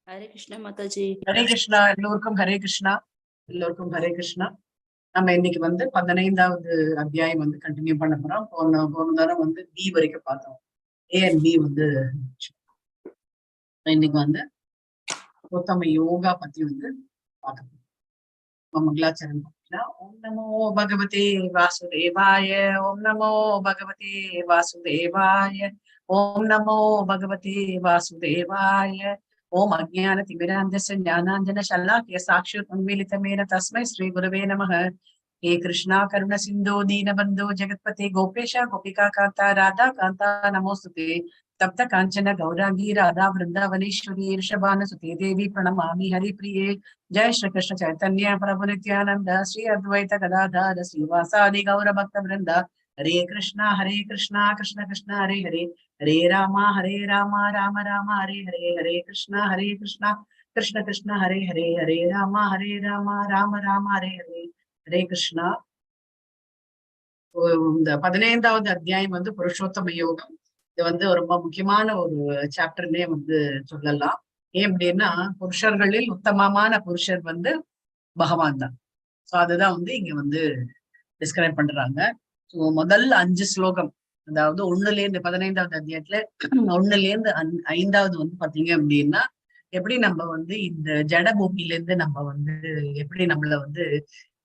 Hare Krishna Mataji. Hare Krishna, எல்லோருக்கும் ஹரே கிருஷ்ணா. எல்லோருக்கும் ஹரே கிருஷ்ணா. நம்ம இன்னைக்கு 15வது அத்தியாயம் கண்டினியூ பண்ண போறோம். போன தரம் பி வரைக்கும் பார்த்தோம். ஏ அண்ட் பி இன்னைக்கு உத்தம யோகா பத்தி பார்க்க போறோம். மங்களாச்சரணம் பார்க்கலாம். ஓம் நமோ பகவதே வாசுதேவாய. ஓம் நமோ பகவதே வாசுதேவாய. ஓம் நமோ பகவதே வாசுதேவாய. ओम अज्ञान तिमिरांधस्य ज्ञानांजन शलाक्य साक्षादुन्मीलितमेन तस्मै श्री गुरवे नमः। हे कृष्णा करुण सिंधु दीनबंधु जगत्पते गोपेश गोपिका कांता राधा कांता नमोस्तुते। तप्त कांचन गौरांगी राधा वृंदावनेश्वरी ऋषभानुसुते देवी प्रणमामि हरिप्रिये। जय श्री कृष्ण चैतन्य प्रभु नित्यानंद श्री अद्वैत गदाधर श्रीवासादि गौर भक्त वृंद। हरे कृष्णा कृष्ण कृष्ण हरे हरे, हरे राम राम राम हरे हरे, हरे कृष्णा कृष्ण कृष्ण हरे हरे, हरे राम राम राम हरे हरे, हरे कृष्णा. இந்த 15வது அத்தியாயம் புருஷோத்தம யோகம். இது ரொம்ப முக்கியமான ஒரு சாப்டர்னே சொல்லலாம். ஏன் அப்படின்னா, புருஷர்களில் உத்தமமான புருஷர் பகவான் தான். சோ அதுதான் இங்க டிஸ்கிரைப் பண்றாங்க. முதல் 5 ஸ்லோகம், அதாவது 1லேருந்து 15வது அத்தியாயத்துல 1லேருந்து 5வது பாத்தீங்க அப்படின்னா, எப்படி நம்ம இந்த ஜட பூமியில இருந்து நம்ம எப்படி நம்மள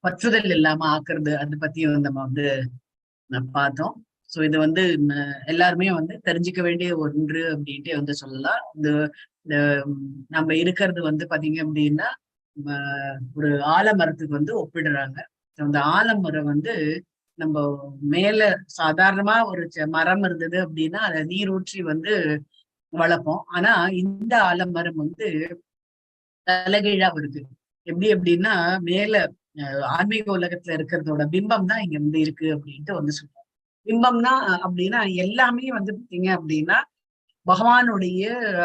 பற்றுதல் இல்லாம ஆக்குறது, அதை பத்தி நம்ம பார்த்தோம். சோ இது எல்லாருமே தெரிஞ்சுக்க வேண்டிய ஒன்று அப்படின்ட்டு சொல்லலாம். இந்த நம்ம இருக்கிறது பாத்தீங்க அப்படின்னா, ஒரு ஆலமரத்துக்கு ஒப்பிடுறாங்க. அந்த ஆலமரம் நம்ம மேல சாதாரணமா ஒரு மரம் இருந்தது அப்படின்னா அதை நீரூற்றி வளர்ப்போம். ஆனா இந்த ஆலமரம் தலைகீழா இருக்கு. எப்படி அப்படின்னா, மேல ஆன்மீக உலகத்துல இருக்கிறதோட பிம்பம் தான் இங்க இருக்கு அப்படின்ட்டு சொல்றோம். பிம்பம்னா அப்படின்னா எல்லாமே பாத்தீங்க அப்படின்னா பகவானுடைய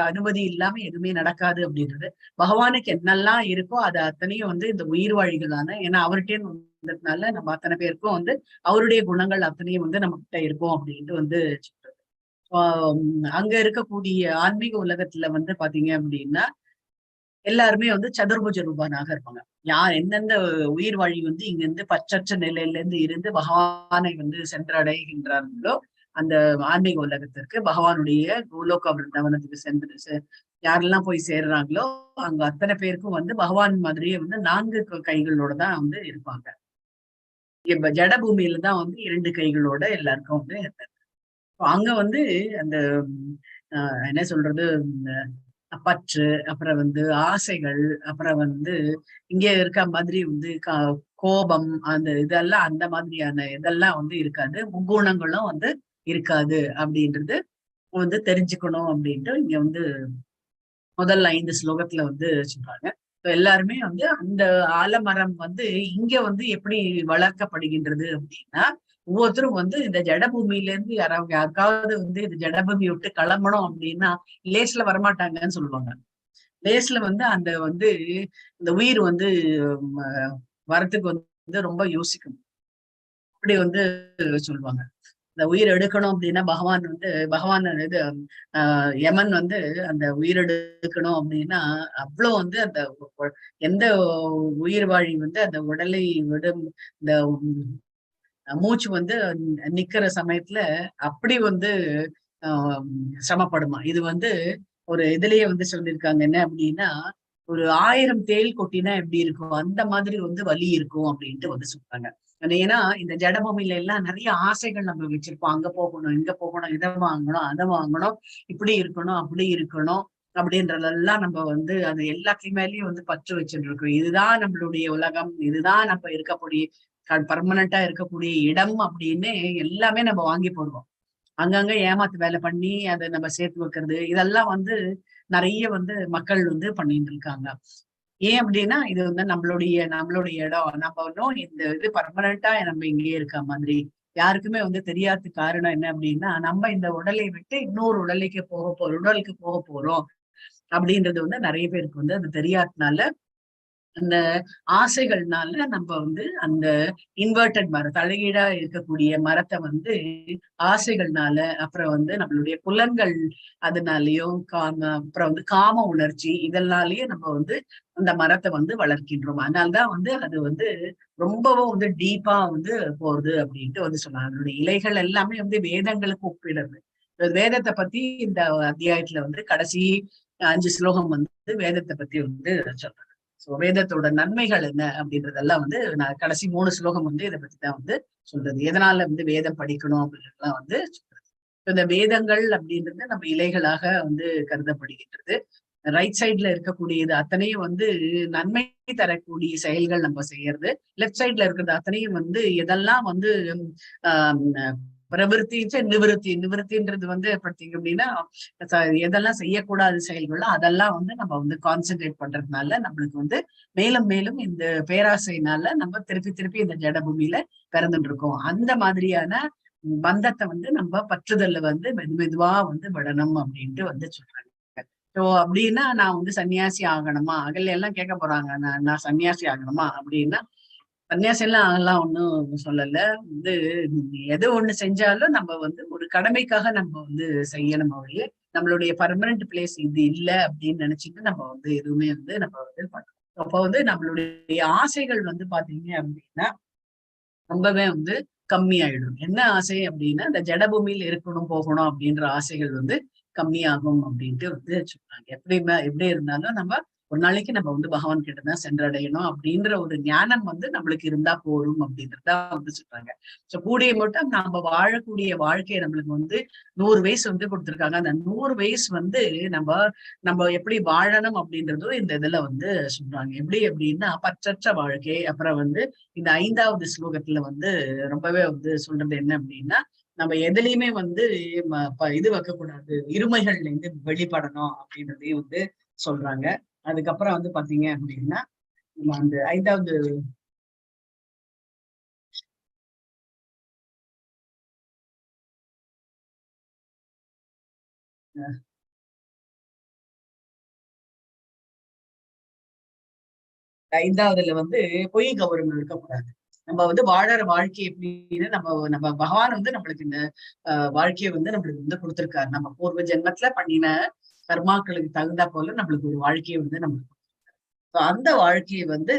அனுமதி இல்லாம எதுவுமே நடக்காது அப்படின்றது. பகவானுக்கு என்னெல்லாம் இருக்கோ அது அத்தனையும் இந்த உயிர் வாழிகளான, ஏன்னா அவர்கிட்ட வந்ததுனால நம்ம அத்தனை பேருக்கும் அவருடைய குணங்கள் அத்தனையும் நம்ம கிட்ட இருக்கும் அப்படின்ட்டு சொல்றது. அங்க இருக்கக்கூடிய ஆன்மீக உலகத்துல பாத்தீங்க அப்படின்னா எல்லாருமே சதுர்புஜ ரூபானாக இருப்பாங்க. யார் எந்தெந்த உயிர் வாழி இங்க பற்றற்ற நிலையில இருந்து பகவானை சென்றடைகின்றார்களோ அந்த ஆன்மீக உலகத்திற்கு, பகவானுடைய கோலோக விருந்தாவனத்துக்கு சென்று யாரெல்லாம் போய் சேர்றாங்களோ அங்க அத்தனை பேருக்கும் பகவான் மாதிரியே 4 கைகளோட தான் இருப்பாங்க. இப்ப ஜட பூமியில தான் 2 கைகளோட எல்லாருக்கும் இருந்தது. அங்க அந்த என்ன சொல்றது, பற்று, அப்புறம் ஆசைகள், அப்புறம் இங்க இருக்க மாதிரி கோபம், அந்த இதெல்லாம் அந்த மாதிரியான இதெல்லாம் இருக்காது. முக்குணங்களும் இருக்காது அப்படின்றது தெரிஞ்சுக்கணும் அப்படின்ட்டு இங்க முதல் 5 ஸ்லோகத்துல சொல்றாங்க. எல்லாருமே அந்த ஆலமரம் இங்க எப்படி வளர்க்கப்படுகின்றது அப்படின்னா, ஒவ்வொருத்தரும் இந்த ஜடபூமியில இருந்து யாருக்காவது இந்த ஜடபூமி விட்டு கிளம்பணும் அப்படின்னா லேஸ்ல வரமாட்டாங்கன்னு சொல்லுவாங்க. லேஸ்ல அந்த இந்த உயிர் வரத்துக்கு ரொம்ப யோசிக்கும். அப்படி சொல்லுவாங்க. இந்த உயிர் எடுக்கணும் அப்படின்னா பகவான் இது யமன் அந்த உயிர் எடுக்கணும் அப்படின்னா அவ்வளவு அந்த எந்த உயிர் வாழி அந்த உடலை விடும் இந்த மூச்சு நிக்கிற சமயத்துல அப்படி சிரமப்படுமா. இது ஒரு இதுலயே சொல்லியிருக்காங்க. என்ன அப்படின்னா, ஒரு 1000 தேள் கொட்டினா எப்படி இருக்கும் அந்த மாதிரி வலி இருக்கும் அப்படின்ட்டு சொல்றாங்க. ஏன்னா இந்த ஜடபூமியில எல்லாம் நிறைய ஆசைகள் நம்ம வச்சிருப்போம். அங்க போகணும், இங்க போகணும், இதை வாங்கணும், அதை வாங்கணும், இப்படி இருக்கணும், அப்படி இருக்கணும் அப்படின்றதெல்லாம் நம்ம அது எல்லாத்தையும் மேலேயும் பற்று வச்சுட்டு இருக்கோம். இதுதான் நம்மளுடைய உலகம், இதுதான் நம்ம இருக்கக்கூடிய பர்மனண்டா இருக்கக்கூடிய இடம் அப்படின்னு எல்லாமே நம்ம வாங்கி போடுவோம். அங்கங்க ஏமாத்து வேலை பண்ணி அதை நம்ம சேர்த்து வைக்கிறது, இதெல்லாம் நிறைய மக்கள் பண்ணிட்டு இருக்காங்க. ஏன் அப்படின்னா இது நம்மளுடைய இடம், நம்ம ஒன்னும் இந்த இது பர்மனண்டா நம்ம இங்கேயே இருக்க மாதிரி யாருக்குமே தெரியாத காரணம் என்ன அப்படின்னா, நம்ம இந்த உடலை விட்டு இன்னொரு உடலுக்கு போக போறோம் அப்படின்றது நிறைய பேருக்கு அது தெரியாதனால அந்த ஆசைகள்னால நம்ம வந்து அந்த இன்வெர்டட் மரம், தலைகீழா இருக்கக்கூடிய மரத்தை வந்து ஆசைகள்னால, அப்புறம் வந்து நம்மளுடைய புலன்கள் அதனாலயும் அப்புறம் வந்து காம உணர்ச்சி இதெல்லாலயே நம்ம வந்து அந்த மரத்தை வந்து வளர்க்கின்றோம். அதனால்தான் வந்து அது வந்து ரொம்பவும் வந்து டீப்பா வந்து போகுது அப்படின்ட்டு வந்து சொன்னாங்க. அதனுடைய இலைகள் எல்லாமே வந்து வேதங்களுக்கு ஒப்பிடுறது. வேதத்தை பத்தி இந்த அத்தியாயத்துல வந்து கடைசி 5 ஸ்லோகம் வந்து வேதத்தை பத்தி வந்து சொல்றாங்க. சோ வேதத்தோட நன்மைகள் என்ன அப்படின்றதெல்லாம் வந்து நான் கடைசி 3 ஸ்லோகம் வந்து இதை பத்தி தான் வந்து சொல்றது. எதனால வந்து வேதம் படிக்கணும் அப்படின்றதெல்லாம் வந்து சொல்றது. இந்த வேதங்கள் அப்படின்றது நம்ம இலைகளாக வந்து கருதப்படுகின்றது. ரைட் சைட்ல இருக்கக்கூடியது அத்தனையும் வந்து நன்மை தரக்கூடிய செயல்கள் நம்ம செய்யறது. லெப்ட் சைட்ல இருக்கிறது அத்தனையும் வந்து எதெல்லாம் வந்து ஆஹ் பிரவிற்த்தி நிவிருத்தின்றது வந்து பார்த்தீங்க அப்படின்னா எதெல்லாம் செய்யக்கூடாத செயல்களோ அதெல்லாம் வந்து நம்ம வந்து கான்சென்ட்ரேட் பண்றதுனால நம்மளுக்கு வந்து மேலும் மேலும் இந்த பேராசையினால நம்ம திருப்பி திருப்பி இந்த ஜடபூமியில பிறந்துட்டு இருக்கோம். அந்த மாதிரியான பந்தத்தை வந்து நம்ம பற்றுதல்ல வந்து மெதுவா வந்து விடணும் அப்படின்ட்டு வந்து சொல்றாங்க. ஸோ அப்படின்னா நான் வந்து சன்னியாசி ஆகணுமா, அகல்ல எல்லாம் கேட்க போறாங்க, நான் சன்னியாசி ஆகணுமா அப்படின்னா சன்னியாசி எல்லாம் அதெல்லாம் ஒண்ணும் சொல்லல. வந்து எது ஒண்ணு செஞ்சாலும் நம்ம வந்து ஒரு கடமைக்காக நம்ம வந்து செய்யணும் ஒழிய நம்மளுடைய பர்மனன்ட் பிளேஸ் இது இல்லை அப்படின்னு நினைச்சிட்டு நம்ம வந்து எதுவுமே வந்து நம்ம வந்து பண்ணணும். அப்போ வந்து நம்மளுடைய ஆசைகள் வந்து பாத்தீங்க அப்படின்னா ரொம்பவே வந்து கம்மியாயிடும். என்ன ஆசை அப்படின்னா இந்த ஜடபூமியில இருக்கணும் போகணும் அப்படின்ற ஆசைகள் வந்து கம்மியாகும் அப்படின்ட்டு வந்து சொன்னாங்க. எப்படி இருந்தாலும் நம்ம ஒரு நாளைக்கு நம்ம வந்து பகவான் கிட்டதான் சென்றடையணும் அப்படின்ற ஒரு ஞானம் வந்து நம்மளுக்கு இருந்தா போரும் அப்படின்றதா வந்து சொல்றாங்க. சோ கூடிய மட்டும் நம்ம வாழக்கூடிய வாழ்க்கையை நம்மளுக்கு வந்து 100 வயசு வந்து கொடுத்துருக்காங்க. அந்த 100 வயசு வந்து நம்ம நம்ம எப்படி வாழணும் அப்படின்றதும் இந்த இதுல வந்து சொல்றாங்க. எப்படி அப்படின்னா பற்றற்ற வாழ்க்கை. அப்புறம் வந்து இந்த 5வது ஸ்லோகத்துல வந்து ரொம்பவே வந்து சொல்றது என்ன அப்படின்னா நம்ம எதுலையுமே வந்து இது வைக்கக்கூடாது, இருமைகள்ல இருந்து வெளிப்படணும் அப்படின்றதையும் வந்து சொல்றாங்க. அதுக்கப்புறம் வந்து பாத்தீங்க அப்படின்னா நம்ம அந்த 5வது 5வதுல வந்து பொய் கௌரவம் இருக்கக்கூடாது. நம்ம வந்து வாழற வாழ்க்கை எப்படின்னு நம்ம நம்ம பகவான் வந்து நம்மளுக்கு இந்த வாழ்க்கையை வந்து நம்மளுக்கு வந்து கொடுத்திருக்காரு. நம்ம பூர்வ ஜென்மத்துல பண்ணின கர்மாக்களுக்கு தகுந்தா போல நம்மளுக்கு ஒரு வாழ்க்கையை வந்து நம்மளுக்கு அந்த வாழ்க்கையை வந்து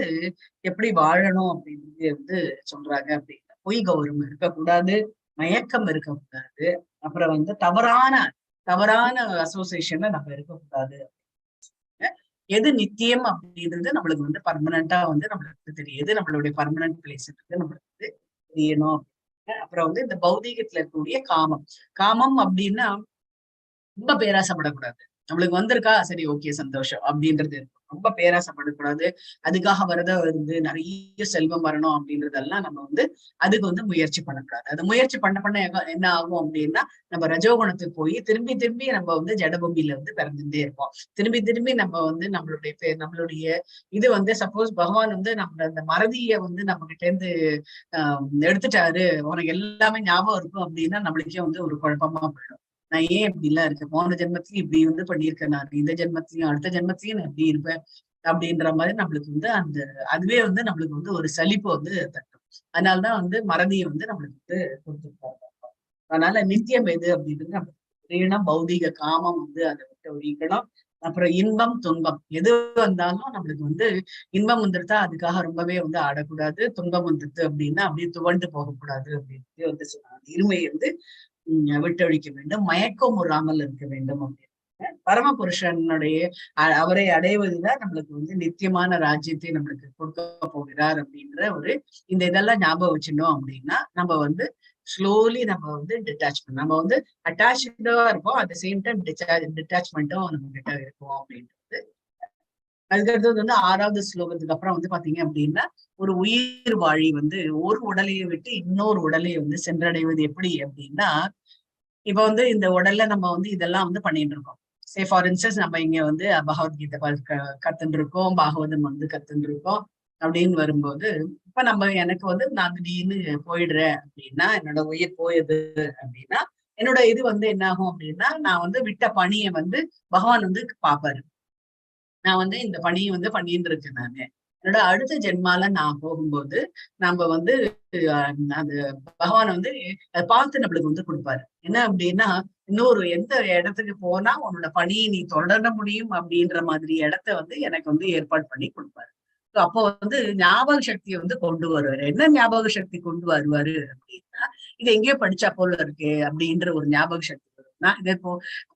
எப்படி வாழணும் அப்படின்னு வந்து சொல்றாங்க அப்படின்னா பொய் கௌரவம் இருக்கக்கூடாது, மயக்கம் இருக்கக்கூடாது, அப்புறம் வந்து தவறான தவறான அசோசியேஷன்ல நம்ம இருக்கக்கூடாது. எது நித்தியம் அப்படின்றது நம்மளுக்கு வந்து பர்மனண்டா வந்து நம்மளுக்கு தெரியுது. நம்மளுடைய பர்மனன்ட் பிளேஸ் நம்மளுக்கு வந்து தெரியணும். அப்புறம் வந்து இந்த பௌதீகத்துல இருக்கக்கூடிய காமம். காமம் அப்படின்னா ரொம்ப பேராசைப்படக்கூடாது. நம்மளுக்கு வந்திருக்கா சரி ஓகே சந்தோஷம் அப்படின்றது இருக்கும். ரொம்ப பேராசைப்படக்கூடாது. அதுக்காக வரதான் வந்து நிறைய செல்வம் வரணும் அப்படின்றதெல்லாம் நம்ம வந்து அதுக்கு வந்து முயற்சி பண்ணக்கூடாது. அது முயற்சி பண்ண என்ன ஆகும் அப்படின்னா நம்ம ரஜோகுணத்துக்கு போய் திரும்பி திரும்பி நம்ம வந்து ஜடபூமியில வந்து பிறந்துட்டே இருப்போம். திரும்பி திரும்பி நம்ம வந்து நம்மளுடைய இது வந்து சப்போஸ் பகவான் வந்து நம்ம அந்த மறதியை வந்து நம்ம கிட்ட இருந்து எடுத்துட்டாரு, உனக்கு எல்லாமே ஞாபகம் இருக்கும் அப்படின்னா நம்மளுக்கே வந்து ஒரு குழப்பமா போயிடும். நான் ஏன் இப்படி எல்லாம் இருக்கேன், போன ஜென்மத்திலயும் இப்படி வந்து பண்ணியிருக்கேன், நான் இந்த ஜென்மத்திலயும் அடுத்த ஜென்மத்திலயும் நான் எப்படி இருப்பேன் அப்படின்ற மாதிரி நம்மளுக்கு வந்து அந்த அதுவே வந்து நம்மளுக்கு வந்து ஒரு சலிப்பு வந்து தட்டும். அதனாலதான் வந்து மறதியை வந்து நம்மளுக்கு வந்து கொடுத்துருக்காங்க. அதனால நித்தியம் எது அப்படின்றது நம்மளுக்கு பௌதிக காமம் வந்து அதை விட்டு ஒழிக்கணும். அப்புறம் இன்பம் துன்பம் எது வந்தாலும் நம்மளுக்கு வந்து இன்பம் வந்துருத்தா அதுக்காக ரொம்பவே வந்து ஆடக்கூடாது, துன்பம் வந்துருது அப்படின்னா அப்படியே துவண்டு போகக்கூடாது அப்படின்னு வந்து சொன்னாங்க. இருமையை வந்து விட்டொழிக்க வேண்டும், மயக்கம் உறாமல் இருக்க வேண்டும் அப்படின்னு. பரமபுருஷனுடைய அவரை அடைவதுதான் நம்மளுக்கு வந்து நித்தியமான ராஜ்யத்தை நம்மளுக்கு கொடுக்க போகிறார் அப்படின்ற ஒரு இந்த இதெல்லாம் ஞாபகம் வச்சிருந்தோம் அப்படின்னா நம்ம வந்து ஸ்லோலி நம்ம வந்து டிட்டாச்மெண்ட் நம்ம வந்து அட்டாச்சா இருப்போம், அட் சேம் டைம் டிட்டாச்மெண்ட்டும் நம்ம கிட்ட இருக்கும் அப்படின்றது. அதுக்கடுத்தது வந்து 6வது ஸ்லோகத்துக்கு அப்புறம் வந்து பாத்தீங்க அப்படின்னா ஒரு உயிர் வாழி வந்து ஒரு உடலையை விட்டு இன்னொரு உடலை வந்து சென்றடைவது எப்படி அப்படின்னா இப்ப வந்து இந்த உடல்ல நம்ம வந்து இதெல்லாம் வந்து பண்ணிட்டு இருக்கோம். சே ஃபார் இன்ஸ்டன்ஸ் நம்ம இங்க வந்து பகவத்கீதை கத்துட்டு இருக்கோம், பாகவதம் வந்து கத்துட்டு இருக்கோம் அப்படின்னு வரும்போது இப்ப நம்ம எனக்கு வந்து நான் திடீர்னு போயிடுறேன் அப்படின்னா என்னோட உயிர் போயுது அப்படின்னா என்னோட இது வந்து என்ன ஆகும் அப்படின்னா நான் வந்து விட்ட பணியை வந்து பகவான் வந்து பாப்பாரு. நான் வந்து இந்த பணியை வந்து பண்ணிட்டு இருக்கேன் நானு. என்னோட அடுத்த ஜென்மால நான் போகும்போது நம்ம வந்து அந்த பகவான் வந்து பார்த்து நம்மளுக்கு வந்து கொடுப்பாரு. என்ன அப்படின்னா, இன்னொரு எந்த இடத்துக்கு போனா உன்னோட பணியை நீ தொடர முடியும் அப்படின்ற மாதிரி இடத்த வந்து எனக்கு வந்து ஏற்பாடு பண்ணி கொடுப்பாரு. அப்போ வந்து ஞாபக சக்தியை வந்து கொண்டு வருவாரு. என்ன ஞாபக சக்தி கொண்டு வருவாரு அப்படின்னா, இது எங்கேயோ படிச்சா போல இருக்கு அப்படின்ற ஒரு ஞாபக சக்தி வரும். நான் இது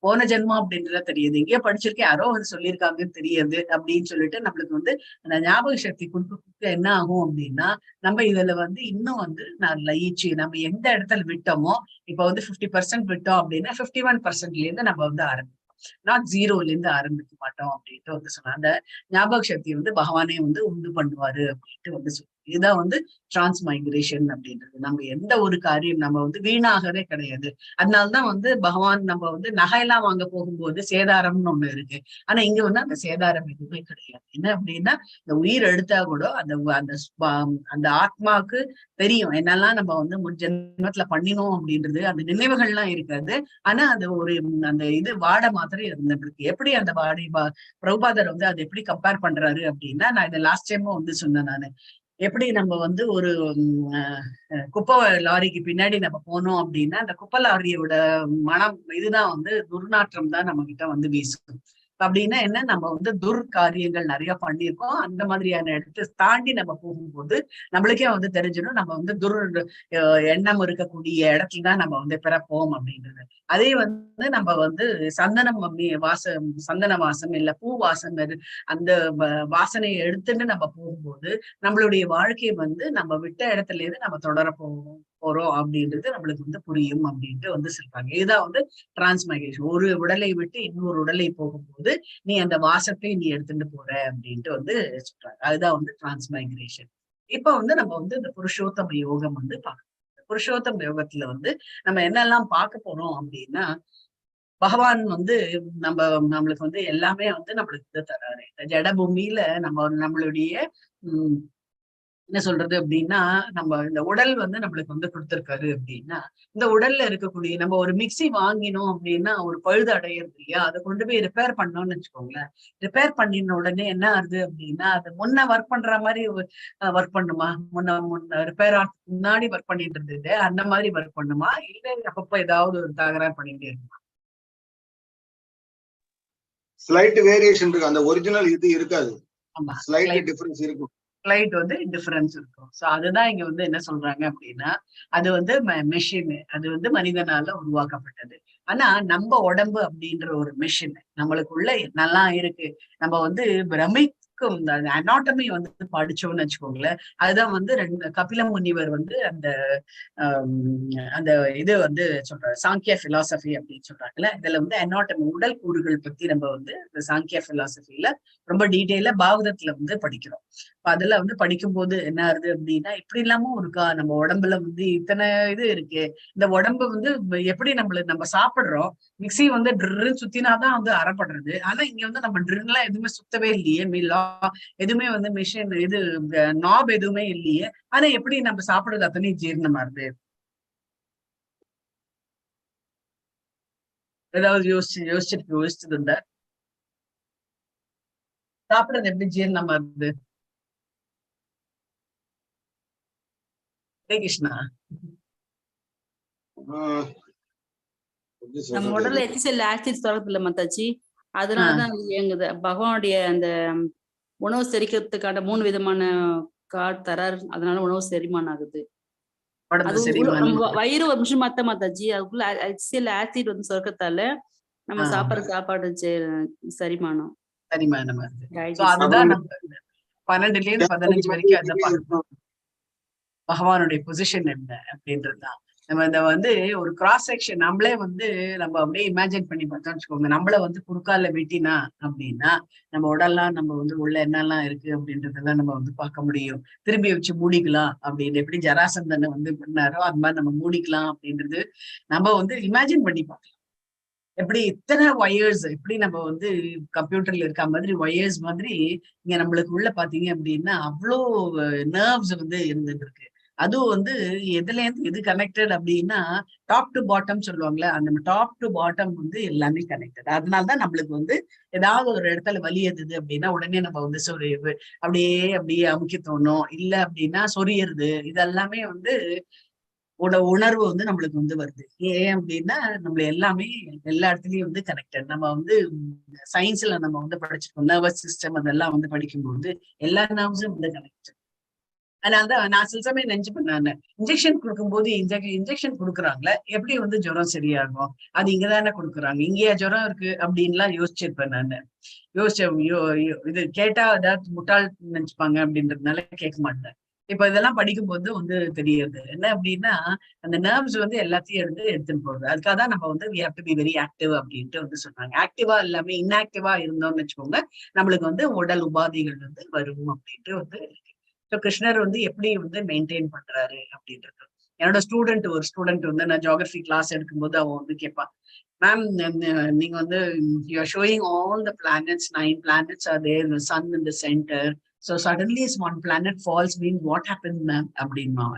போன ஜென்மம் அப்படின்றத தெரியுது, எங்கேயோ படிச்சிருக்கேன், யாரோ வந்து சொல்லியிருக்காங்கன்னு தெரியுது அப்படின்னு சொல்லிட்டு நம்மளுக்கு வந்து அந்த ஞாபக சக்தி கொடுக்க என்ன ஆகும் அப்படின்னா, நம்ம இதுல வந்து இன்னும் வந்து நான் லயிச்சு நம்ம எந்த இடத்துல விட்டோமோ, இப்ப வந்து 50% விட்டோம் அப்படின்னா 51%ல இருந்து நம்ம வந்து ஆரம்பிப்போம். நாட் 0ல இருந்து ஆரம்பிக்க மாட்டோம் அப்படின்ட்டு வந்து சொன்னாங்க. அந்த ஞாபக சக்தியை வந்து பகவானே வந்து உண்டு பண்ணுவாரு அப்படின்ட்டு வந்து சொல்லுவாங்க. இதுதான் வந்து டிரான்ஸ்மைக்ரேஷன் அப்படின்றது. நம்ம எந்த ஒரு காரியம் நம்ம வந்து வீணாகவே கிடையாது. அதனாலதான் வந்து பகவான் நம்ம வந்து நகையெல்லாம் வாங்க போகும்போது சேதாரம்னு ஒண்ணு இருக்கு. ஆனா இங்க வந்து அந்த சேதாரம் எதுவுமே கிடையாது. என்ன அப்படின்னா, இந்த உயிர் எடுத்தா கூட அந்த அந்த அந்த ஆத்மாவுக்கு தெரியும் என்னெல்லாம் நம்ம வந்து முன் ஜென்மத்துல பண்ணினோம் அப்படின்றது. அந்த நினைவுகள்லாம் இருக்காது. ஆனா அது ஒரு அந்த இது வாடை மாதிரி இருந்துருக்கு. எப்படி அந்த வாடை பிரபுபாதர் வந்து அதை எப்படி கம்பேர் பண்றாரு அப்படின்னா, நான் இதை லாஸ்ட் டைமும் வந்து சொன்னேன் நானு. எப்படி நம்ம வந்து ஒரு குப்பை லாரிக்கு பின்னாடி நம்ம போனோம் அப்படின்னா, அந்த குப்பை லாரியோட மனம் இதுதான் வந்து துர்நாற்றம் தான் நம்ம கிட்ட வந்து வீசும். அப்படின்னா என்ன, நம்ம வந்து காரியங்கள் நிறைய பண்ணியிருக்கோம். அந்த மாதிரியான இடத்தை தாண்டி நம்ம போகும்போது நம்மளுக்கே வந்து தெரிஞ்சிடும் நம்ம வந்து எண்ணம் இருக்கக்கூடிய இடத்துல தான் நம்ம வந்து பிறப்போம் அப்படின்றது. அதே வந்து நம்ம வந்து சந்தனம் சந்தன வாசம் இல்ல பூ வாசம் அந்த வாசனையை எடுத்துட்டு நம்ம போகும்போது நம்மளுடைய வாழ்க்கையை வந்து நம்ம விட்ட இடத்துல இருந்து நம்ம தொடர போறோம் அப்படின்றது நம்மளுக்கு வந்து புரியும் அப்படின்ட்டு வந்து சொல்றாங்க. இதுதான் வந்து டிரான்ஸ்மைக்ரேஷன். ஒரு உடலை விட்டு இன்னொரு உடலை போகும்போது நீ அந்த வாசத்தை நீ எடுத்துட்டு போற அப்படின்ட்டு வந்து சொல்றாங்க. அதுதான் வந்து டிரான்ஸ்மைக்ரேஷன். இப்ப வந்து நம்ம வந்து இந்த புருஷோத்தம யோகம் வந்து பார்க்கணும். புருஷோத்தம யோகத்துல வந்து நம்ம என்னெல்லாம் பார்க்க போறோம் அப்படின்னா, பகவான் வந்து நம்மளுக்கு வந்து எல்லாமே வந்து நம்மளுக்கு இது தர்றாரு. இந்த ஜட பூமியில நம்மளுடைய என்ன சொல்றது அப்படின்னா, நம்ம இந்த உடல் வந்து நம்மளுக்கு வந்து கொடுத்திருக்காரு அப்படின்னா, இந்த உடல்ல இருக்கக்கூடிய நம்ம ஒரு மிக்ஸி வாங்கினோம் அப்படின்னா ஒரு பழுது அடையிறது இல்லையா, அதை கொண்டு போய் ரிப்பேர் பண்ணோம்னு வச்சுக்கோங்களேன். ரிப்பேர் பண்ணின உடனே என்ன ஆகுது அப்படின்னா, அது முன்ன ஒர்க் பண்ற மாதிரி ஒர்க் பண்ணுமா? முன்ன ரிப்பேர் ஆகிறதுக்கு முன்னாடி ஒர்க் பண்ணிட்டு இருந்தது அந்த மாதிரி ஒர்க் பண்ணுமா, இல்ல அப்பப்ப ஏதாவது ஒரு தகராறு பண்ணிட்டே இருக்குமா? ஸ்லைட் வேரியேஷன் இருக்கு. அந்த ஒரிஜினல் இது இருக்காது. ஆமா, ஸ்லைட் டிஃபரன்ஸ் இருக்கும். ஸ்லைட் வந்து டிஃபரன்ஸ் இருக்கும். சோ அதுதான் இங்க வந்து என்ன சொல்றாங்க அப்படின்னா, அது வந்து மெஷின், அது வந்து மனிதனால உருவாக்கப்பட்டது. ஆனா நம்ம உடம்பு அப்படின்ற ஒரு மெஷின் நம்மளுக்குள்ள என்னெல்லாம் இருக்கு, நம்ம வந்து அனாட்டமி வந்து படிச்சோம்னு வச்சுக்கோங்களேன். அதுதான் வந்து கபில முனிவர் வந்து அந்த அந்த இது வந்து சொல்றாரு, சாங்கியா பிலாசபி அப்படின்னு சொல்றாங்கல்ல. இதுல வந்து அனாட்டமி உடல் கூறுகள் பத்தி நம்ம வந்து இந்த சாங்கியா பிலாசபில ரொம்ப டீட்டெயிலா பாகவதத்துல வந்து படிக்கிறோம். அதுல வந்து படிக்கும் போது என்ன ஆகுது அப்படின்னா, இப்படி இல்லாம இருக்கா நம்ம உடம்புல வந்து இத்தனை இது இருக்கு. இந்த உடம்பு வந்து எப்படி நம்ம சாப்பிடுறோம், மிக்சி வந்து ட்ருன்னு சுத்தினாதான் வந்து அறப்படுறது. ஆனா இங்க வந்து நம்ம ட்ருன்லாம் எதுவுமே சுத்தவே இல்லையே, எதுவுமே வந்து மிஷின் இது நாப் எதுவுமே இல்லையே. ஆனா எப்படி நம்ம சாப்பிடுறது அத்தனையும் ஜீரணமா இருக்கு? ஏதாவது யோசிச்சது உண்டா? சாப்பிடுறது எப்படி ஜீரணமா இருக்கு? கிருஷ்ணா, நம்ம உடல்ல எச்சிசெல் ஆசிட் தொடர்பு இல்ல மத்தாச்சி, அதனாலதான் இயங்குது. பகவானுடைய அந்த உணவு செரிக்கிறதுக்கான 3 விதமான காட் தரார். அதனால உணவு செரிமானம் ஆகுது. அது வயிறு ஒரு நிமிஷம் மாத்தாச்சி, அதுக்குள்ள எச்சிசெல் ஆசிட் வந்து சுரக்கத்தால நம்ம சாப்பிடுற சாப்பாடு செரிமானம் அதுதான் நம்ம 12ல இருந்து 15 வரைக்கும் அதை பார்க்கணும். பகவானுடைய பொசிஷன் என்ன அப்படின்றதுதான். நம்ம இத வந்து ஒரு கிராஸ் செக்ஷன் நம்மளே வந்து நம்ம அப்படியே இமேஜின் பண்ணி பார்த்தோம்னு வச்சுக்கோங்க. நம்மள வந்து குறுக்கால வெட்டினா அப்படின்னா நம்ம உடல்லாம் நம்ம வந்து உள்ள என்னெல்லாம் இருக்கு அப்படின்றதெல்லாம் நம்ம வந்து பார்க்க முடியும். திரும்பி வச்சு மூடிக்கலாம் அப்படின்னு எப்படி ஜராசந்தனை வந்து பண்ணாரோ அது மாதிரி நம்ம மூடிக்கலாம் அப்படின்றது நம்ம வந்து இமேஜின் பண்ணி பார்க்கலாம். எப்படி இத்தனை ஒயர்ஸ், எப்படி நம்ம வந்து கம்ப்யூட்டர்ல இருக்க மாதிரி ஒயர்ஸ் மாதிரி இங்க நம்மளுக்கு உள்ள பாத்தீங்க அப்படின்னா அவ்வளோ நர்வ்ஸ் வந்து இருந்துட்டு இருக்கு. அதுவும் வந்து எதுல இருந்து எது கனெக்டட் அப்படின்னா டாப் டு பாட்டம் சொல்லுவாங்களே, அந்த டாப் டு பாட்டம் வந்து எல்லாமே கனெக்டட். அதனாலதான் நம்மளுக்கு வந்து ஏதாவது ஒரு இடத்துல வலி எதுது அப்படின்னா உடனே நம்ம வந்து அப்படியே அப்படியே அமுக்கி தோணும், இல்ல அப்படின்னா சொரியறது, இதெல்லாமே வந்து உணர்வு வந்து நம்மளுக்கு வந்து வருது. ஏன் அப்படின்னா நம்ம எல்லாமே எல்லா இடத்துலயும் வந்து கனெக்டட். நம்ம வந்து சயின்ஸ்ல நம்ம வந்து படிச்சிருக்கோம், நர்வஸ் சிஸ்டம் அதெல்லாம் வந்து படிக்கும்போது எல்லா நர்வ்ஸும் வந்து கனெக்டட். அதனாலதான் நான் சில சமயம் நினைச்சுப்பேன், நான் இன்ஜெக்ஷன் கொடுக்கும்போது இன்ஜெக்ஷன் கொடுக்குறாங்களே, எப்படி வந்து ஜுரம் சரியாகும்? அது இங்கதானே கொடுக்குறாங்க, இங்கேயா ஜுரம் இருக்கு அப்படின்லாம் யோசிச்சிருப்பேன் நான். இது கேட்டா ஏதாவது முட்டாள் நினைச்சுப்பாங்க அப்படின்றதுனால கேட்க மாட்டேன். இப்ப இதெல்லாம் படிக்கும்போது வந்து தெரியுது என்ன அப்படின்னா, அந்த நர்வ்ஸ் வந்து எல்லாத்தையும் எடுத்துன்னு போகுது. அதுக்காக தான் நம்ம வந்து we have to be very active அப்படின்ட்டு வந்து சொன்னாங்க. ஆக்டிவா இல்லாம இன்ஆக்டிவா இருந்தோம்னு வச்சுக்கோங்க, நம்மளுக்கு வந்து உடல் உபாதைகள் வந்து வரும் அப்படின்ட்டு வந்து கிருஷ்ணர் வந்து எப்படி வந்து மெயின்டைன் பண்றாரு அப்படின்றது. என்னோட ஒரு ஸ்டூடெண்ட் வந்து நான் ஜியோகிரபி கிளாஸ் எடுக்கும்போது அவன் வந்து கேட்பான், மேம் நீங்க வந்து you are showing all the planets, 9 planets are there, the sun in the center, so suddenly is one planet falls, mean what happened ma'am அப்படின்னா.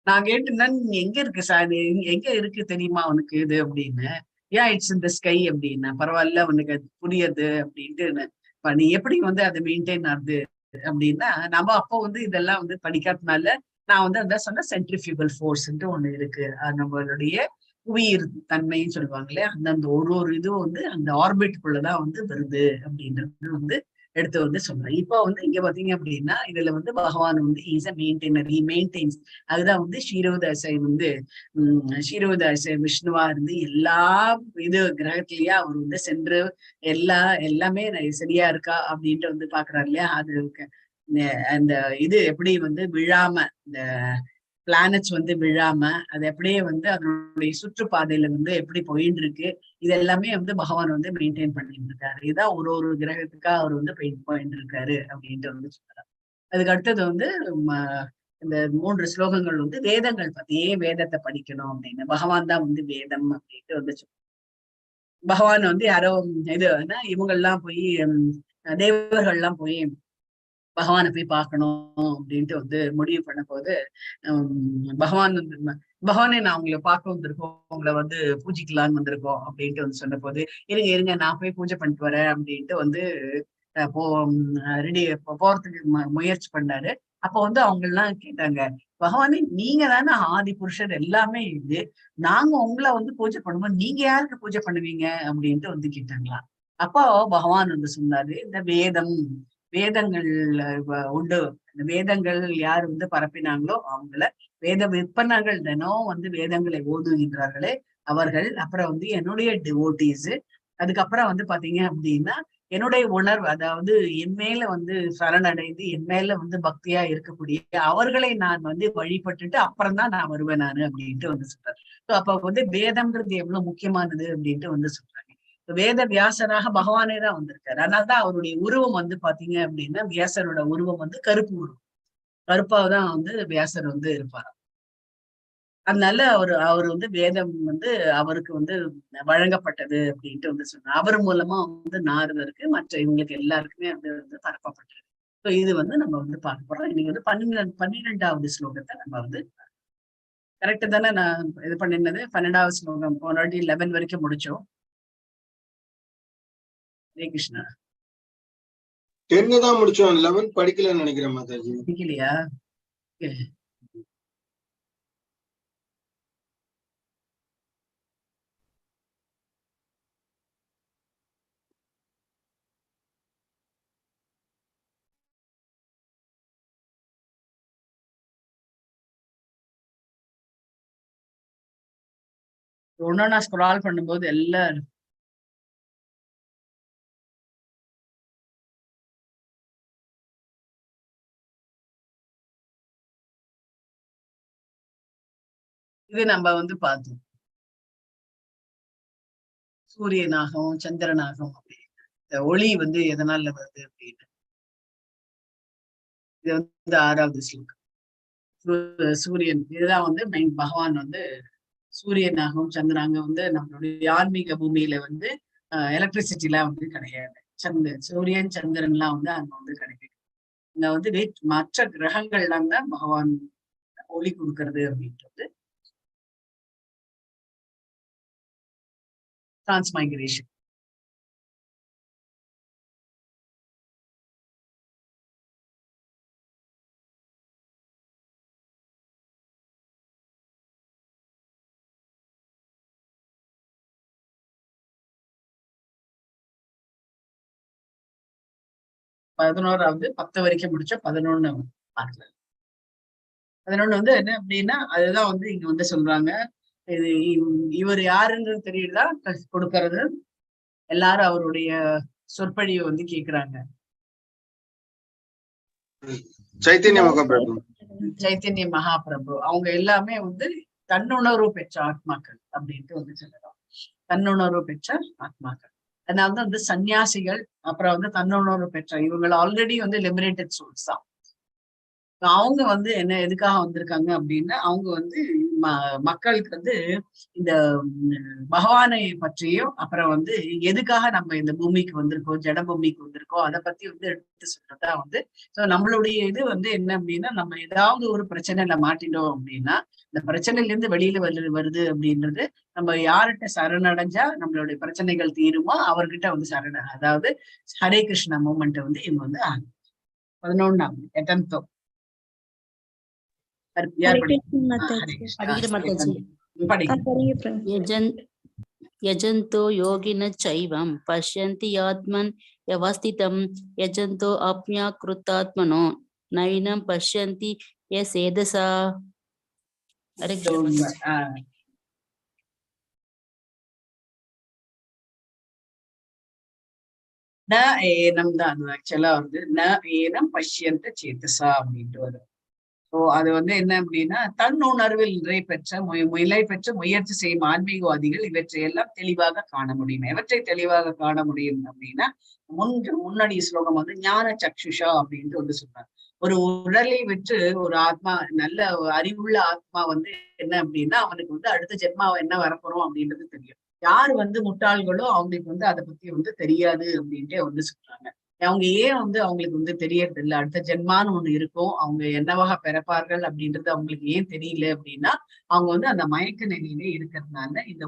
நான் கேட்டேன்னா எங்க இருக்கு சார், எங்க இருக்கு தெரியுமா உனக்கு இது அப்படின்னு. ஏன் இட்ஸ் இந்த ஸ்கை அப்படின்னா, பரவாயில்ல உனக்கு அது புரியுது அப்படின்ட்டு. நீ எப்படி வந்து அதை மெயின்டைன் ஆகுது அப்படின்னா, நம்ம அப்போ வந்து இதெல்லாம் வந்து படிக்காதனால நான் வந்து அதான் சொன்ன சென்ட்ரிஃபியூகல் ஃபோர்ஸ்ன்ட்டு ஒண்ணு இருக்கு. நம்மளுடைய புவியீர் தன்மைன்னு சொல்லுவாங்க இல்லையா, அந்த ஒரு இதுவும் வந்து அந்த ஆர்பிட்குள்ளதான் வந்து வருது அப்படின்றது வந்து எடுத்து வந்து சொல்றேன். இப்போ வந்து இங்க பாத்தீங்க அப்படின்னா இதுல வந்து பகவான் வந்து is a maintainer, he maintenance. அதுதான் வந்து ஷீரோதாசை வந்து ஷீரோதாசை விஷ்ணுவா இருந்து எல்லா இது கிரகத்திலேயே அவர் வந்து சென்று எல்லாமே சரியா இருக்கா அப்படின்ட்டு வந்து பாக்குறாரு இல்லையா. அது அந்த இது எப்படி வந்து விழாம, இந்த பிளானட்ஸ் வந்து விழாம அது அப்படியே வந்து அதனுடைய சுற்றுப்பாதையில வந்து எப்படி போயிட்டு இருக்கு, இது எல்லாமே வந்து பகவான் வந்து மெயின்டைன் பண்ணிட்டு இருக்காரு. இதான் ஒரு கிரகத்துக்கா அவர் வந்து போயிட்டு இருக்காரு அப்படின்ட்டு வந்து சொல்றாரு. அதுக்கு அடுத்தது வந்து இந்த 3 ஸ்லோகங்கள் வந்து வேதங்கள் பத்தியே, வேதத்தை படிக்கணும் அப்படின்னு. பகவான் தான் வந்து வேதம் அப்படின்ட்டு வந்து பகவான் வந்து யாரோ இவங்கெல்லாம் போய் தேவர்கள்லாம் போய் பகவானை போய் பார்க்கணும் அப்படின்ட்டு வந்து முடிவு பண்ண போது பகவானே நான் உங்களை பார்க்க வந்திருக்கோம், உங்களை வந்து பூஜிக்கலான்னு வந்திருக்கோம் அப்படின்ட்டு வந்து சொன்ன போது, இருங்க நான் போய் பூஜை பண்ணிட்டு வரேன் அப்படின்ட்டு வந்து ரெடி போறதுக்கு முயற்சி பண்ணாரு. அப்போ வந்து அவங்க எல்லாம் கேட்டாங்க, பகவானே நீங்க தானே ஆதி புருஷர் எல்லாமே இது, நாங்க உங்களை வந்து பூஜை பண்ணுவோம், நீங்க யாருக்கு பூஜை பண்ணுவீங்க அப்படின்ட்டு வந்து கேட்டாங்களா. அப்போ பகவான் வந்து சொன்னாரு, இந்த வேதங்கள் உண்டு, இந்த வேதங்கள் யார் வந்து பரப்பினாங்களோ அவங்கள, வேத விற்பனர்கள் தினம் வந்து வேதங்களை ஓதுகின்றார்களே அவர்கள், அப்புறம் வந்து என்னுடைய டிவோட்டீஸ், அதுக்கப்புறம் வந்து பாத்தீங்க அப்படின்னா என்னுடைய உணர்வு, அதாவது என் மேல வந்து சரணடைந்து என் மேல வந்து பக்தியா இருக்கக்கூடிய அவர்களை நான் வந்து வழிபட்டுட்டு அப்புறம் தான் நான் வருவேன் நானு அப்படின்ட்டு வந்து சொல்றேன். அப்ப வந்து வேதம்ன்றது எவ்வளவு முக்கியமானது அப்படின்ட்டு வந்து சொல்றாங்க. வேத வியாசராக பகவானே தான் வந்திருக்காரு. அதனால்தான் அவருடைய உருவம் வந்து பாத்தீங்க அப்படின்னா, வியாசரோட உருவம் வந்து கருப்பு உருவம், கருப்பாதான் வந்து வியாசர் வந்து இருப்பார். அதனால அவர் வந்து வேதம் வந்து அவருக்கு வந்து வழங்கப்பட்டது அப்படின்ட்டு வந்து சொன்னார். அவர் மூலமா வந்து நாரதருக்கு மற்ற இவங்களுக்கு எல்லாருக்குமே அது வந்து பரப்பப்பட்டது. இது வந்து நம்ம வந்து பார்க்க போறோம். இன்னைக்கு வந்து 12வது ஸ்லோகத்தை நம்ம வந்து கரெக்ட் தானே நான் இது பண்ணினது. 12வது ஸ்லோகம் ஆல்ரெடி 11 வரைக்கும் முடிச்சோம். ஹரே கிருஷ்ணா. 10 தான் முடிச்சோம், 11 படிக்கலன்னு நினைக்கிறேன் மாதாஜி. படிக்கலையா? ஒன்னொன்னா ஸ்க்ரால் பண்ணும்போது எல்லாம் இது நம்ம வந்து பார்த்தோம். சூரியனாகவும் சந்திரனாகவும் அப்படின்னு இந்த ஒளி வந்து எதனால வருது அப்படின்னு. இது வந்து 6வது ஸ்லோகம். சூரியன் இதுதான் வந்து மெயின். பகவான் வந்து சூரியனாகவும் சந்திரனாக வந்து நம்மளுடைய ஆன்மீக பூமியில வந்து எலக்ட்ரிசிட்டி எல்லாம் வந்து கிடையாது. சூரியன் சந்திரன் எல்லாம் வந்து அங்க வந்து கிடைக்கும். இங்க வந்து மற்ற கிரகங்கள்லாம் தான் பகவான் ஒளி கொடுக்கறது அப்படின்றது டிரான்ஸ்மைக்ரேஷன். பதினோராவது 10 வரைக்கும் முடிச்ச 11 பார்க்கல. 11 வந்து என்ன அப்படின்னா அதுதான் வந்து இங்க வந்து சொல்றாங்க. இது இவர் யாருன்றது தெரியுதா கொடுக்கறது. எல்லாரும் அவருடைய சொற்பொழிவை வந்து கேக்குறாங்க. சைத்தன்ய மகாபிரபு. சைத்தன்ய மகாபிரபு அவங்க எல்லாமே வந்து தன்னுணர்வு பெற்ற ஆத்மாக்கள் அப்படின்ட்டு வந்து சொல்லலாம். தன்னுணர்வு பெற்ற ஆத்மாக்கள். அதனால வந்து சன்னியாசிகள் அப்புறம் வந்து தன்னுணர்வு பெற்ற இவங்க ஆல்ரெடி வந்து லிபரேட்டட் சோல்ஸ் தான். அவங்க வந்து என்ன எதுக்காக வந்திருக்காங்க அப்படின்னா அவங்க வந்து மக்களுக்கு வந்து இந்த பகவானை பற்றியும் அப்புறம் வந்து எதுக்காக நம்ம இந்த பூமிக்கு வந்திருக்கோம், ஜட பூமிக்கு வந்திருக்கோம், அதை பத்தி வந்து எடுத்து சொல்றதா வந்து. சோ நம்மளுடைய இது வந்து என்ன அப்படின்னா நம்ம ஏதாவது ஒரு பிரச்சனையில மாட்டிட்டோம் அப்படின்னா இந்த பிரச்சனையில இருந்து வெளியில வருது அப்படின்றது நம்ம யார்கிட்ட சரணடைஞ்சா நம்மளுடைய பிரச்சனைகள் தீருமோ அவர்கிட்ட வந்து அதாவது ஹரே கிருஷ்ணா மூமெண்ட் வந்து இவங்க வந்து 11ஆம் எட்டந்தோ यजन्तो योगिन चैवं पश्यन्ति आत्मन् व्यवस्थितं यजन्तो अप्याकृतात्मनो नैनं पश्यन्ति यसेदसा. ந ஏனம் தான் ஆக்சுவலா வந்து ந ஏனம் பஷ்யந்த சேத்தசா அப்படின்ட்டு வரும். ஸோ அது வந்து என்ன அப்படின்னா தன்னுணர்வில் நிலை பெற்ற முயற்சி செய்யும் ஆன்மீகவாதிகள் இவற்றையெல்லாம் தெளிவாக காண முடியும். எவற்றை தெளிவாக காண முடியும் அப்படின்னா முன்னாடி ஸ்லோகம் வந்து ஞான சக்ஷுஷா அப்படின்ட்டு வந்து சொல்றாங்க. ஒரு உடலை வச்சு ஒரு ஆத்மா நல்ல அறிவுள்ள ஆத்மா வந்து என்ன அப்படின்னா அவனுக்கு வந்து அடுத்த ஜென்மாவை என்ன வரப்போறோம் அப்படின்றது தெரியும். யார் வந்து முட்டாள்களோ அவங்களுக்கு வந்து அதை பத்தி வந்து தெரியாது அப்படின்ட்டு வந்து சொல்றாங்க. அவங்க ஏன் வந்து அவங்களுக்கு வந்து தெரியறது இல்லை, அடுத்த ஜென்மான்னு ஒண்ணு இருக்கும், அவங்க என்னவாக பிறப்பார்கள் அப்படின்றது அவங்களுக்கு ஏன் தெரியல அப்படின்னா அவங்க வந்து அந்த மயக்க நிலையிலே இருக்கிறதுனால இந்த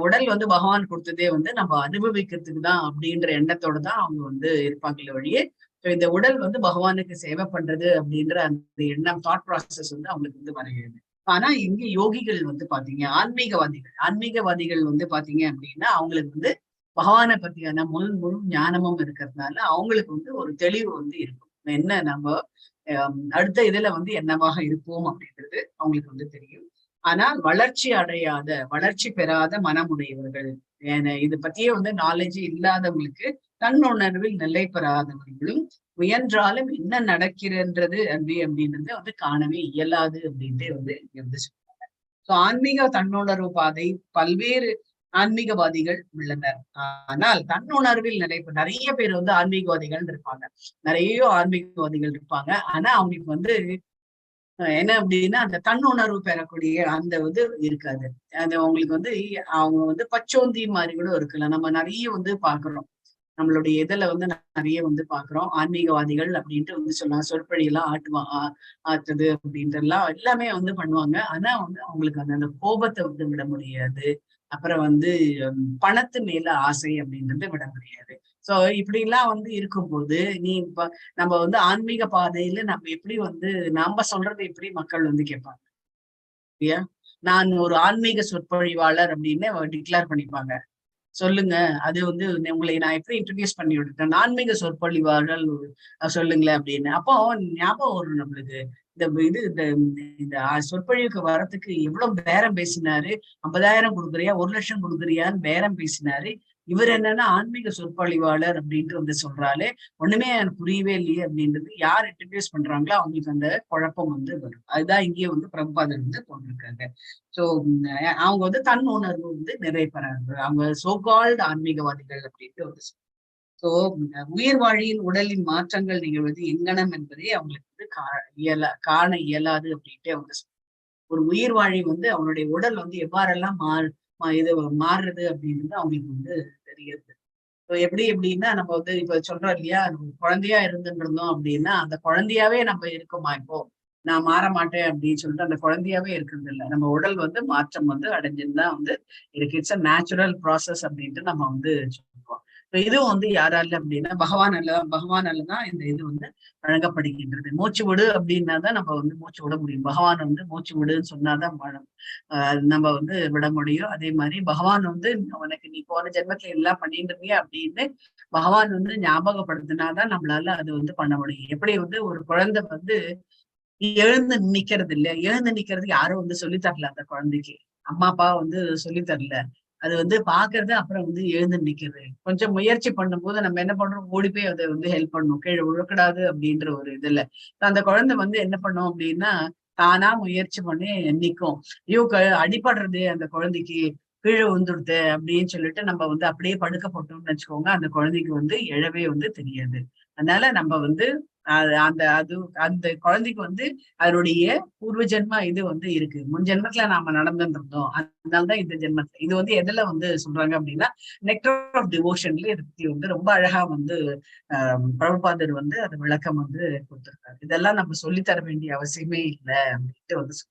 உடல் வந்து பகவான் கொடுத்ததே வந்து நம்ம அனுபவிக்கிறதுக்கு தான் அப்படின்ற எண்ணத்தோட தான் அவங்க வந்து இருப்பாங்களே வழியே. இந்த உடல் வந்து பகவானுக்கு சேவை பண்றது அப்படின்ற அந்த எண்ணம் தாட் ப்ராசஸ் வந்து அவங்களுக்கு வந்து வருகிறது. ஆனா இங்க யோகிகள் வந்து பாத்தீங்க ஆன்மீகவாதிகள் வந்து பாத்தீங்க அப்படின்னா அவங்களுக்கு வந்து பகவானை பத்தியான முழு ஞானமும் இருக்கிறதுனால அவங்களுக்கு வந்து ஒரு தெளிவு வந்து இருக்கும். என்ன நம்ம அடுத்த இதுல வந்து என்னவாக இருப்போம் அப்படின்றது அவங்களுக்கு வந்து தெரியும். ஆனா வளர்ச்சி பெறாத மனமுடையவர்கள், இது பத்தியே வந்து நாலேஜ் இல்லாதவங்களுக்கு தன்னுணர்வில் நிலை பெறாதவர்களும் முயன்றாலும் என்ன நடக்கிறது அப்படின்றது வந்து காணவே இயலாது அப்படின்ட்டு வந்து இங்க வந்து சொல்றாங்க. சோ ஆன்மீக தன்னுணர்வு பாதை பல்வேறு ஆன்மீகவாதிகள் உள்ளனர். ஆனால் தன்னுணர்வில் நிறைய பேர் வந்து ஆன்மீகவாதிகள் இருப்பாங்க. ஆனா அவங்களுக்கு வந்து என்ன அப்படின்னா அந்த தன்னுணர்வு பெறக்கூடிய அந்த இது இருக்காது. அது அவங்களுக்கு வந்து அவங்க வந்து பச்சோந்தி மாதிரி கூட இருக்கலாம். நம்ம நிறைய வந்து பாக்குறோம், நம்மளுடைய இதுல வந்து நிறைய வந்து பாக்குறோம் ஆன்மீகவாதிகள் அப்படின்ட்டு வந்து சொல்லலாம். சொற்பொழியெல்லாம் ஆத்துது அப்படின்ட்டு எல்லாமே வந்து பண்ணுவாங்க. ஆனா வந்து அவங்களுக்கு அந்த கோபத்தை வந்து விட முடியாது. அப்புறம் வந்து பணத்து மேல ஆசை அப்படின்றது விட முடியாது. சோ இப்படி எல்லாம் வந்து இருக்கும்போது நம்ம வந்து ஆன்மீக பாதையில நம்ம எப்படி வந்து நாம சொல்றது எப்படி மக்கள் வந்து கேட்பாங்க இல்லையா? நான் ஒரு ஆன்மீக சொற்பொழிவாளர் அப்படின்னு டிக்ளேர் பண்ணிப்பாங்க. சொல்லுங்க, அது வந்து உங்களை நான் எப்படி இன்ட்ரடியூஸ் பண்ணி விட்டுட்டேன், ஆன்மீக சொற்பொழிவாளர் சொல்லுங்களேன் அப்படின்னு. அப்போ ஞாபகம் வரும் நம்மளுக்கு இந்த சொற்பொழிவுக்கு வரத்துக்கு எவ்வளவு பேரம் பேசினாரு. 50,000 கொடுக்குறியா, 1,00,000 கொடுக்குறியான்னு பேரம் பேசினாரு. இவர் என்னன்னா ஆன்மீக சொற்பொழிவாளர் அப்படின்ட்டு வந்து சொல்றாரு. ஒண்ணுமே எனக்கு புரியவே இல்லையே அப்படின்றது யார் இன்ட்ரடியூஸ் பண்றாங்களோ அவங்களுக்கு அந்த குழப்பம் வந்து வரும். அதுதான் இங்கே வந்து பிரபுபாதர் வந்து போட்டிருக்காங்க. சோ அவங்க வந்து தன் உணர்வு வந்து நிறைவேறாங்க. அவங்க சோகால்டு ஆன்மீகவாதிகள் அப்படின்ட்டு வந்து சோ உயிர் வாழியின் உடலின் மாற்றங்கள் நிகழ்வது எங்கனம் என்பதை அவங்களுக்கு வந்து காண இயலாது அப்படின்ட்டு அவங்க ஒரு உயிர் வாழி வந்து அவனுடைய உடல் வந்து எவ்வாறெல்லாம் இது மாறுறது அப்படின்றது அவங்களுக்கு வந்து தெரியுது. எப்படி எப்படின்னா நம்ம வந்து இப்ப சொல்றோம் இல்லையா, குழந்தையா இருந்துருந்தோம் அப்படின்னா அந்த குழந்தையாவே நம்ம இருக்கோமா இப்போ, நான் மாற மாட்டேன் அப்படின்னு சொல்லிட்டு அந்த குழந்தையாவே இருக்கிறது இல்லை. நம்ம உடல் வந்து மாற்றம் வந்து அடைஞ்சுதான் வந்து இருக்கு. இட்ஸ் அ நேச்சுரல் ப்ராசஸ் அப்படின்ட்டு நம்ம வந்து சொல்லுவோம். இதுவும் வந்து யாரால அப்படின்னா பகவானாலதான் இந்த இது வந்து வழங்கப்படுகின்றது. மூச்சு விடு அப்படின்னாதான் நம்ம வந்து மூச்சு விட முடியும். பகவான் வந்து மூச்சு விடுன்னு சொன்னாதான் நம்ம வந்து விட முடியும். அதே மாதிரி பகவான் வந்து உனக்கு நீ போன ஜென்மத்துல எல்லாம் பண்ணிட்டு இருக்கிய அப்படின்னு பகவான் வந்து ஞாபகப்படுத்தினாதான் நம்மளால அது வந்து பண்ண முடியும். எப்படி வந்து ஒரு குழந்தை வந்து எழுந்து நிக்கிறது இல்ல, எழுந்து நிக்கிறதுக்கு யாரும் வந்து சொல்லி தரல அந்த குழந்தைக்கு, அம்மா அப்பா வந்து சொல்லி தரல. அது வந்து பாக்குறது, அப்புறம் வந்து எழுந்து நிக்கிறது. கொஞ்சம் முயற்சி பண்ணும்போது நம்ம என்ன பண்றோம், ஓடி போய் அதை வந்து ஹெல்ப் பண்ணணும், கீழே விழக்கூடாது அப்படின்ற ஒரு இதுல அந்த குழந்தை வந்து என்ன பண்ணும் அப்படின்னா தானா முயற்சி பண்ணி நிக்கும். ஐயோ அடிபடுறது அந்த குழந்தைக்கு, கீழே விழுந்துடுது அப்படின்னு சொல்லிட்டு நம்ம வந்து அப்படியே படுக்க போட்டோம்னு வச்சுக்கோங்க, அந்த குழந்தைக்கு வந்து எழவே வந்து தெரியாது. அதனால நம்ம வந்து அந்த குழந்தைக்கு வந்து அதனுடைய பூர்வ ஜென்ம இது வந்து இருக்கு. முன் ஜென்மத்துல நாம நடந்துட்டு இருந்தோம், அதனாலதான் இந்த ஜென்மத்துல இது வந்து எதுல வந்து சொல்றாங்க அப்படின்னா நெக்டர் ஆஃப் டிவோஷன்ல இதை பத்தி வந்து ரொம்ப அழகா வந்து பிரபுபாதர் வந்து அது விளக்கம் வந்து கொடுத்திருக்காரு. இதெல்லாம் நம்ம சொல்லித்தர வேண்டிய அவசியமே இல்லை அப்படின்ட்டு வந்து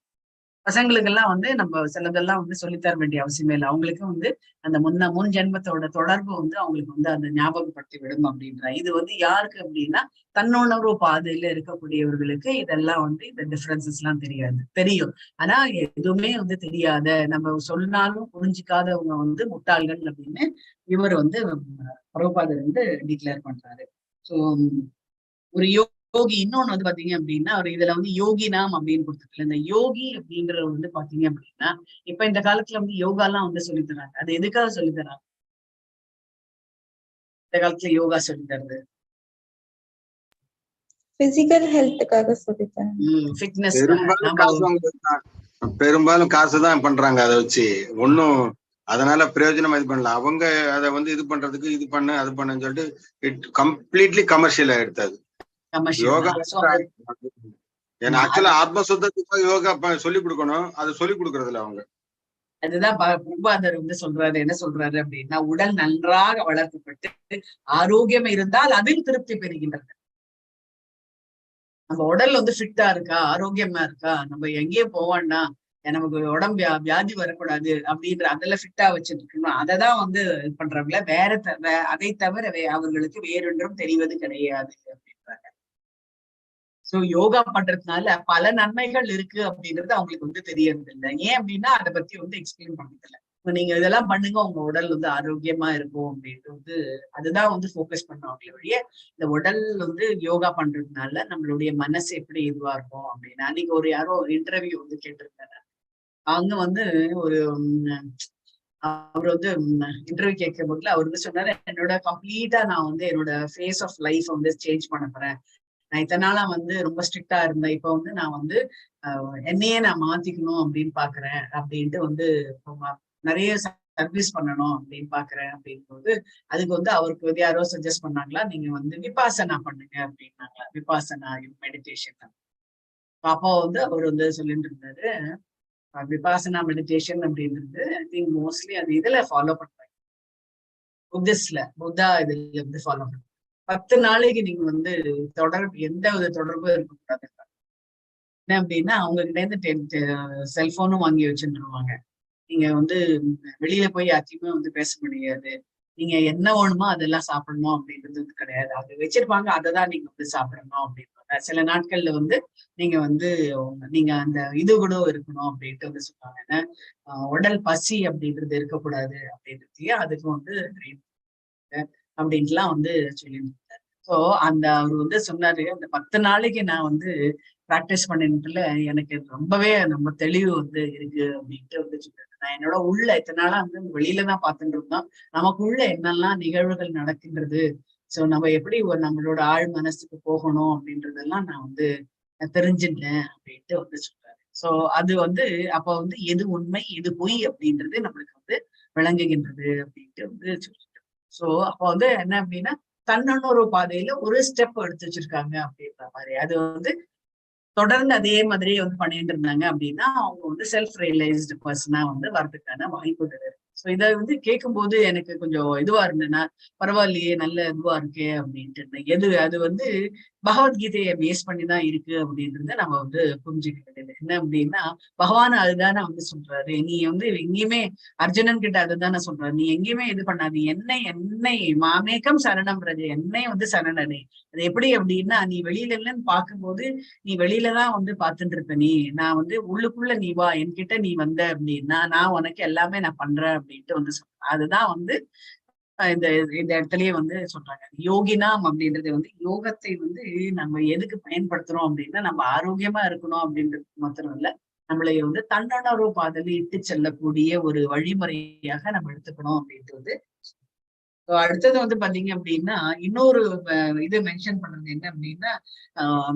பசங்களுக்கெல்லாம் வந்து நம்ம சிலதெல்லாம் வந்து சொல்லித்தர வேண்டிய அவசியமே இல்லை. அவங்களுக்கும் வந்து அந்த முன் ஜென்மத்தோட தொடர்பு வந்து அவங்களுக்கு வந்து அந்த ஞாபகப்படுத்தி விடும் அப்படின்ற இது வந்து யாருக்கு அப்படின்னா தன்னுணர்வு பாதையில இருக்கக்கூடியவர்களுக்கு இதெல்லாம் வந்து இந்த டிஃபரன்சஸ் எல்லாம் தெரியும். ஆனா எதுவுமே வந்து தெரியாத, நம்ம சொன்னாலும் புரிஞ்சுக்காதவங்க வந்து முட்டாள்கள் அப்படின்னு இவர் வந்து பிரபுபாதர் வந்து டிக்ளேர் பண்றாரு. சோ ஒரு யோகி இன்னொன்னு வந்து பாத்தீங்க அப்படின்னா ஒரு இதுல வந்து யோகி நாம் அப்படின்னு கொடுத்துருக்கல. இந்த யோகி அப்படிங்கறது வந்து பாத்தீங்க அப்படின்னா இப்ப இந்த காலத்துல வந்து யோகா எல்லாம் வந்து சொல்லி தராங்க. அது எதுக்காக சொல்லி தராங்க இந்த காலத்துல யோகா சொல்லி தருது? பிசிக்கல் ஹெல்த்துக்காக சொல்லி தராங்க. ஃபிட்னஸ். பெரும்பாலும் காசுதான் பண்றாங்க. அதை வச்சு ஒன்னும் அதனால பிரயோஜனம் இது பண்ணல. அவங்க அதை வந்து இது பண்றதுக்கு இது பண்ணு அது பண்ணுன்னு சொல்லிட்டு இட் கம்ப்ளீட்லி கமர்ஷியலா எடுத்தது யோகா. ஏன்னா ஆக்சுவலா ஆத்ம சுத்தத்துக்கு யோகா சொல்லி கொடுக்கணும், அதை சொல்லி கொடுக்கறதுல அவங்க. அதுதான் பிரபுபாதர் வந்து சொல்றாரு, என்ன சொல்றாரு அப்படின்னா உடல் நன்றாக வளர்க்கப்பட்டு ஆரோக்கியம் இருந்தால் அதில் திருப்தி பெறுகின்றது. நம்ம உடல் வந்து ஃபிட்டா இருக்கா, ஆரோக்கியமா இருக்கா, நம்ம எங்கேயும் போவோம்னா நமக்கு உடம்பு வியாதி வரக்கூடாது அப்படின்ற அதெல்லாம் ஃபிட்டா வச்சுட்டு இருக்கணும். அதைதான் வந்து இது பண்றவங்கள அதை தவிர அவர்களுக்கு வேறொன்றும் தெரிவது கிடையாது அப்படின்றாங்க. சோ யோகா பண்றதுனால பல நன்மைகள் இருக்கு அப்படின்றது அவங்களுக்கு வந்து தெரியறது இல்லை. ஏன் அப்படின்னா அதை பத்தி வந்து எக்ஸ்பிளைன் பண்ணதில்ல. நீங்க இதெல்லாம் பண்ணுங்க உங்க உடல் வந்து ஆரோக்கியமா இருக்கும் அப்படின்ட்டு வந்து அதுதான் வந்து ஃபோக்கஸ் பண்ணுவாங்களே ஒழிய இந்த உடல் வந்து யோகா பண்றதுனால நம்மளுடைய மனசு எப்படி இதுவா இருக்கும் அப்படின்னு. அன்னைக்கு யாரோ இன்டர்வியூ வந்து கேட்டிருந்தாரு. அங்க வந்து ஒரு அவர் வந்து இன்டர்வியூ கேட்கும் போதுல அவர் வந்து சொன்னாரு, என்னோட கம்ப்ளீட்டா நான் வந்து என்னோட ஃபேஸ் ஆஃப் லைஃப் வந்து சேஞ்ச் பண்ண போறேன். நான் இத்தனை நாளா வந்து ரொம்ப ஸ்ட்ரிக்டா இருந்தேன், இப்ப வந்து நான் வந்து என்னையே நான் மாத்திக்கணும் அப்படின்னு பாக்குறேன் அப்படின்ட்டு வந்து நிறைய சர்வீஸ் பண்ணணும் அப்படின்னு பாக்குறேன் அப்படிங்கும்போது அதுக்கு வந்து அவருக்கு வந்து யாரோ சஜஸ்ட் பண்ணாங்களா, நீங்க வந்து விபாசனா பண்ணுங்க அப்படின்னாங்களா. விபாசனா மெடிடேஷன். அப்போ வந்து அவர் வந்து சொல்லிட்டு இருந்தாரு, விபாசனா மெடிடேஷன் அப்படின்றது ஐ திங்க் மோஸ்ட்லி அது இதுல ஃபாலோ பண்றாங்க, புத்தா இதுல வந்து ஃபாலோ பண்றாங்க. 10 நாளைக்கு நீங்க வந்து எந்த வித தொடர்பும் இருக்கக்கூடாது. என்ன அப்படின்னா அவங்க கிட்ட இருந்து செல்போனும் வாங்கி வச்சுருவாங்க. நீங்க வந்து வெளியில போய் யாத்தையுமே வந்து பேச முடியாது. நீங்க என்ன வேணுமோ அதெல்லாம் சாப்பிடணும் அப்படின்றது கிடையாது. அவங்க வச்சிருப்பாங்க, அதை தான் நீங்க வந்து சாப்பிடணும் அப்படின்பாங்க. சில நாட்கள்ல வந்து நீங்க அந்த இது கூட இருக்கணும் அப்படின்ட்டு வந்து சொல்லுவாங்க. ஏன்னா உடல் பசி அப்படின்றது இருக்கக்கூடாது அப்படின்றதையே அதுக்கு வந்து அப்படின்ட்டுலாம் வந்து சொல்லியிருந்தாரு. ஸோ அவர் வந்து சொன்னாரு, அந்த 10 நாளைக்கு நான் வந்து பிராக்டிஸ் பண்ணிட்டுல எனக்கு ரொம்பவே ரொம்ப தெளிவு வந்து இருக்கு அப்படின்ட்டு வந்து சொல்றாரு. நான் என்னோட உள்ள இத்தனை நாளா வந்து வெளியில தான் பார்த்துட்டு இருந்தோம், நமக்குள்ள என்னெல்லாம் நிகழ்வுகள் நடக்கின்றது, சோ நம்ம எப்படி நம்மளோட ஆழ் மனசுக்கு போகணும் அப்படின்றதெல்லாம் நான் வந்து தெரிஞ்சுட்டேன் அப்படின்ட்டு வந்து சொல்றாரு. சோ அது வந்து அப்ப வந்து எது உண்மை எது பொய் அப்படின்றது நம்மளுக்கு வந்து விளங்குகின்றது அப்படின்ட்டு வந்து சொல்றாரு. சோ அப்ப வந்து என்ன அப்படின்னா தன்னுணர்வு பாதையில ஒரு ஸ்டெப் எடுத்து வச்சிருக்காங்க அப்படின்ற மாதிரி. அது வந்து தொடர்ந்து அதே மாதிரியே வந்து பண்ணிட்டு இருந்தாங்க அப்படின்னா அவங்க வந்து செல்ஃப் ரியலைஸ்டு பர்சனா வந்து வர்றதுக்கான வாய்ப்புகள் இருக்கு. சோ இத வந்து கேட்கும்போது எனக்கு கொஞ்சம் இதுவா இருந்தேன்னா பரவாயில்லையே, நல்ல இதுவா இருக்கே அப்படின்ட்டு. எது அது வந்து பகவத்கீதையை பேஸ் பண்ணிதான் இருக்கு அப்படின்றத நம்ம வந்து புரிஞ்சுக்க வேண்டியது. என்ன அப்படின்னா பகவான் அதுதானே வந்து சொல்றாரு. நீ வந்து எங்கேயுமே அர்ஜுனன் கிட்ட அதுதானே சொல்றாரு. நீ எங்கேயுமே இது பண்ணாது, என்னை மாமேக்கம் சரணம் பிரஜ, என்னை வந்து சரணடை. அது எப்படி அப்படின்னா நீ வெளியில இல்லைன்னு பார்க்கும்போது நீ வெளியில தான் வந்து பார்த்துட்டு இருப்ப. நான் வந்து உள்ளுக்குள்ள நீ வா, என்கிட்ட நீ வந்த அப்படின்னா நான் உனக்கு எல்லாமே நான் பண்றேன் அப்படின்ட்டு வந்து சொல்றேன். அதுதான் வந்து இந்த இந்த இடத்துலயே வந்து சொல்றாங்க. யோகினாம் அப்படின்றது வந்து யோகத்தை வந்து நம்ம எதுக்கு பயன்படுத்துறோம் அப்படின்னா நம்ம ஆரோக்கியமா இருக்கணும் அப்படின்றது மாத்திரம் இல்ல, நம்மளை வந்து தன்னுணர்வு பாதையில இட்டு செல்லக்கூடிய ஒரு வழிமுறையாக நம்ம எடுத்துக்கணும் அப்படின்ட்டு வந்து. அடுத்தது வந்து பாத்தீங்க அப்படின்னா இன்னொரு இது மென்ஷன் பண்றது என்ன அப்படின்னா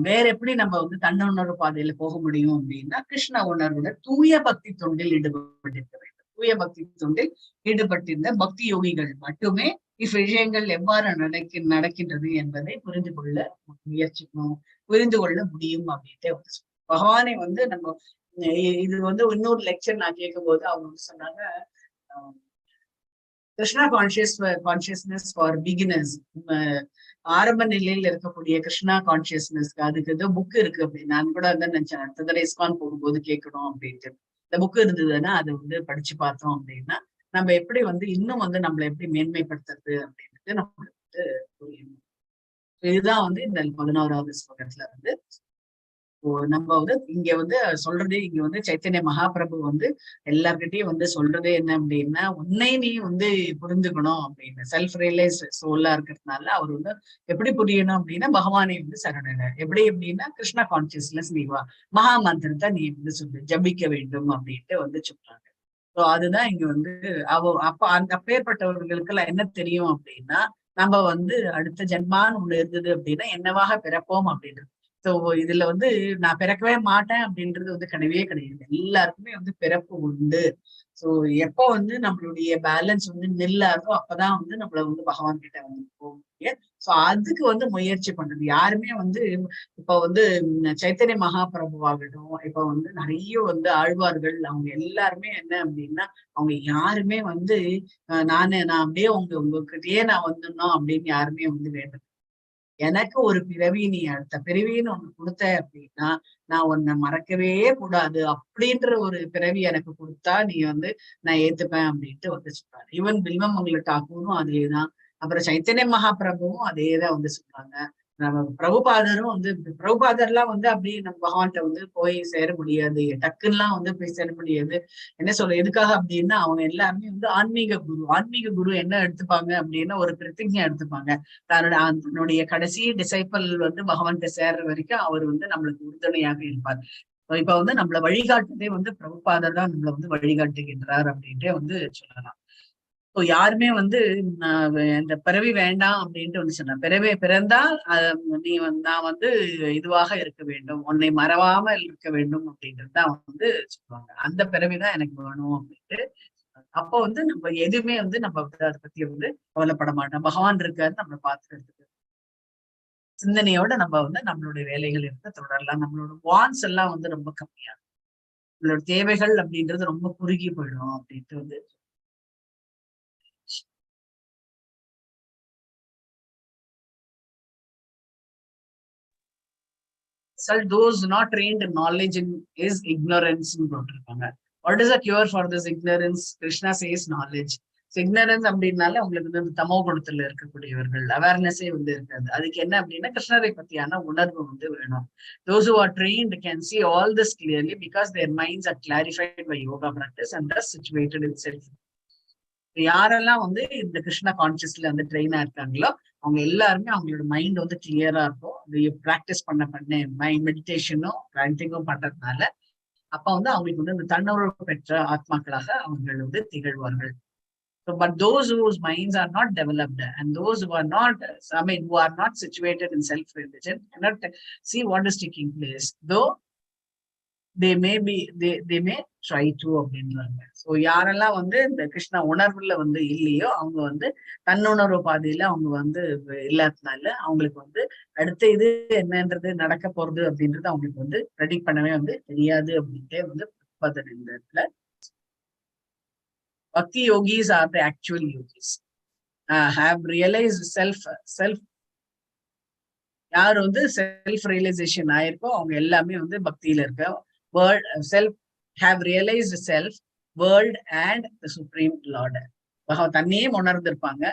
வேற எப்படி நம்ம வந்து தன்னுணர்வு பாதையில போக முடியும் அப்படின்னா கிருஷ்ண உணர்வுல தூய பக்தி தொண்டில் ஈடுபட்டிருக்க வேண்டும். தூய பக்தி தொண்டில் ஈடுபட்டிருந்த பக்தி யோகிகள் மட்டுமே இவ்விஷயங்கள் எவ்வாறு நடக்கின்றது என்பதை புரிந்து கொள்ள முயற்சிக்கணும், புரிந்து கொள்ள முடியும் அப்படின்ட்டு வந்து பகவானை வந்து நம்ம இது வந்து இன்னொரு லெக்சர் நான் கேட்கும் போது அவங்க வந்து சொன்னாங்க, கிருஷ்ணா கான்சியஸ்னஸ் ஃபார் பிகினர்ஸ், ஆரம்ப நிலையில இருக்கக்கூடிய கிருஷ்ணா கான்சியஸ்னஸ்க்கு அதுக்கு ஏதோ புக் இருக்கு அப்படின்னு நான் கூட வந்து நினைச்சேன். அடுத்த தடவை ISKCON போகும்போது கேட்கணும் அப்படின்ட்டு. இந்த புக் இருந்ததுன்னா அதை வந்து படிச்சு பார்த்தோம் அப்படின்னா நம்ம எப்படி வந்து இன்னும் வந்து நம்மளை எப்படி மேன்மைப்படுத்துறது அப்படின்ட்டு நம்மளுக்கு வந்து புரியும். இதுதான் வந்து இந்த 11வது ஸ்லோகத்துல வந்து நம்ம வந்து இங்க வந்து சொல்றதே, இங்க வந்து சைத்தன்ய மகாபிரபு வந்து எல்லார்கிட்டையும் வந்து சொல்றதே என்ன அப்படின்னா உன்னை நீ வந்து புரிந்துக்கணும் அப்படின்னு. செல்ஃப் ரியலைஸ் சோலா இருக்கிறதுனால அவர் வந்து எப்படி புரியணும் அப்படின்னா பகவானை வந்து சரணட, எப்படி எப்படின்னா கிருஷ்ணா கான்சியஸ்னஸ் நீ வா, மகா மந்திரத்தை நீ வந்து சொல்லு, ஜபிக்க வேண்டும் அப்படின்ட்டு வந்து சொல்றாங்க. ஸோ அதுதான் இங்க வந்து அப்ப அந்த அப்பேற்பட்டவர்களுக்கு எல்லாம் என்ன தெரியும் அப்படின்னா நம்ம வந்து அடுத்த ஜென்மான்னு ஒண்ணு இருந்தது அப்படின்னா என்னவாக பிறப்போம் அப்படின்றது. ஸோ இதுல வந்து நான் பிறக்கவே மாட்டேன் அப்படின்றது வந்து கிடையவே கிடையாது. எல்லாருக்குமே வந்து பிறப்பு உண்டு. ஸோ எப்போ வந்து நம்மளுடைய பேலன்ஸ் வந்து நில்லாதோ அப்பதான் வந்து நம்மள வந்து பகவான் கிட்ட வந்து போக முடியும். ஸோ அதுக்கு வந்து முயற்சி பண்றது யாருமே வந்து இப்ப வந்து சைத்தன்ய மகாபிரபுவாகட்டும், இப்ப வந்து நிறைய வந்து ஆழ்வார்கள் அவங்க எல்லாருமே என்ன அப்படின்னா அவங்க யாருமே வந்து நான் அப்படியே உங்ககிட்டயே நான் வந்துடணும் அப்படின்னு யாருமே வந்து வேண்டும். எனக்கு ஒரு பிறவி, நீ அடுத்த பிறவின்னு ஒண்ணு கொடுத்த அப்படின்னா நான் உன்னை மறக்கவே கூடாது அப்படின்ற ஒரு பிறவி எனக்கு கொடுத்தா நீ வந்து நான் ஏத்துப்பேன் அப்படின்ட்டு வந்து சொல்றாரு. ஈவன் பில்வமங்கல டாக்கூரும் அதேதான், அப்புறம் சைத்தன்ய மகாபிரபுவும் அதேதான் வந்து சொல்றாங்க. நம்ம பிரபுபாதரும் வந்து பிரபுபாதர்லாம் வந்து அப்படியே நம்ம பகவான்கிட்ட வந்து போய் சேர முடியாது, டக்குன்னுலாம் வந்து போய் சேர முடியாது. என்ன சொல்ற எதுக்காக அப்படின்னா அவங்க எல்லாருமே வந்து ஆன்மீக குரு என்ன எடுத்துப்பாங்க அப்படின்னா ஒரு பிரதிஜை எடுத்துப்பாங்க. தன்னுடைய கடைசி டிசைபிள் வந்து பகவான்கிட்ட சேர்ற வரைக்கும் அவர் வந்து நம்மளுக்கு உறுதுணையாக இருப்பார். இப்ப வந்து நம்மள வழிகாட்டுதே வந்து பிரபுபாதர் தான் நம்மள வந்து வழிகாட்டுகின்றார் அப்படின்ட்டே வந்து சொல்லலாம். ஸோ யாருமே வந்து இந்த பிறவி வேண்டாம் அப்படின்ட்டு வந்து சொன்ன பிறந்தால் நான் வந்து இதுவாக இருக்க வேண்டும், உன்னை மறவாமல் இருக்க வேண்டும் அப்படின்றது தான் வந்து சொல்லுவாங்க. அந்த பிறவிதான் எனக்கு வேணும் அப்படின்ட்டு. அப்போ வந்து நம்ம எதுவுமே வந்து நம்ம வந்து அதை பத்தி வந்து கவலைப்பட மாட்டோம். பகவான் இருக்காரு நம்மளை பார்த்துக்கிறதுக்கு சிந்தனையோட நம்ம வந்து நம்மளுடைய வேலைகள் இருந்து தொடரலாம். நம்மளோட வான்ஸ் எல்லாம் வந்து ரொம்ப கம்மியா, நம்மளோட தேவைகள் அப்படின்றது ரொம்ப குறுகி போயிடும் அப்படின்ட்டு வந்து. Those not trained in knowledge is ignorance. What is a cure for this ignorance? Krishna says knowledge. ignorance அப்படின்னால உங்களுக்கு வந்து தமோ குணத்துல இருக்கக்கூடியவர்கள், அவேர்னஸே வந்து இருக்காது. அதுக்கு என்ன அப்படின்னா கிருஷ்ணரை பத்தியான உணர்வு வந்து வேணும். Those who are trained can see all this clearly because their minds are clarified by yoga practice and thus situated in self. யாரெல்லாம் வந்து இந்த கிருஷ்ணா கான்சியஸ்ல வந்து ட்ரெயினா இருக்காங்களோ அவங்க எல்லாருமே அவங்களோட மைண்ட் வந்து கிளியரா இருக்கும். பிராக்டிஸ் பண்ண மெடிடேஷனும் பிராண்டிங்கும் பண்றதுனால அப்ப வந்து அவங்களுக்கு வந்து அந்த தன்னுணர்வு பெற்ற ஆத்மாக்களாக அவர்கள் வந்து திகழ்வார்கள். So, but those whose minds are not developed and those who are not, who are not situated in self-religion cannot see what is taking place, though they may try to அப்படின்றாங்க. ஸோ யாரெல்லாம் வந்து இந்த கிருஷ்ணா உணர்வுல வந்து இல்லையோ அவங்க வந்து தன்னுணர்வு பாதையில அவங்க வந்து இல்லாததுனால அவங்களுக்கு வந்து அடுத்த இது என்னன்றது நடக்க போறது அப்படின்றது அவங்களுக்கு வந்து ப்ரெடிக்ட் பண்ணவே வந்து தெரியாது அப்படின்ட்டே வந்து இந்த இடத்துல Bhakti yogis are the actual yogis. Have realized self யார் வந்து செல்ஃப் ரியலைசேஷன் ஆயிருக்கோ அவங்க எல்லாமே வந்து பக்தியில இருக்க world self have realised self world and the supreme lord. தன்னையே உணர்ந்திருப்பாங்க,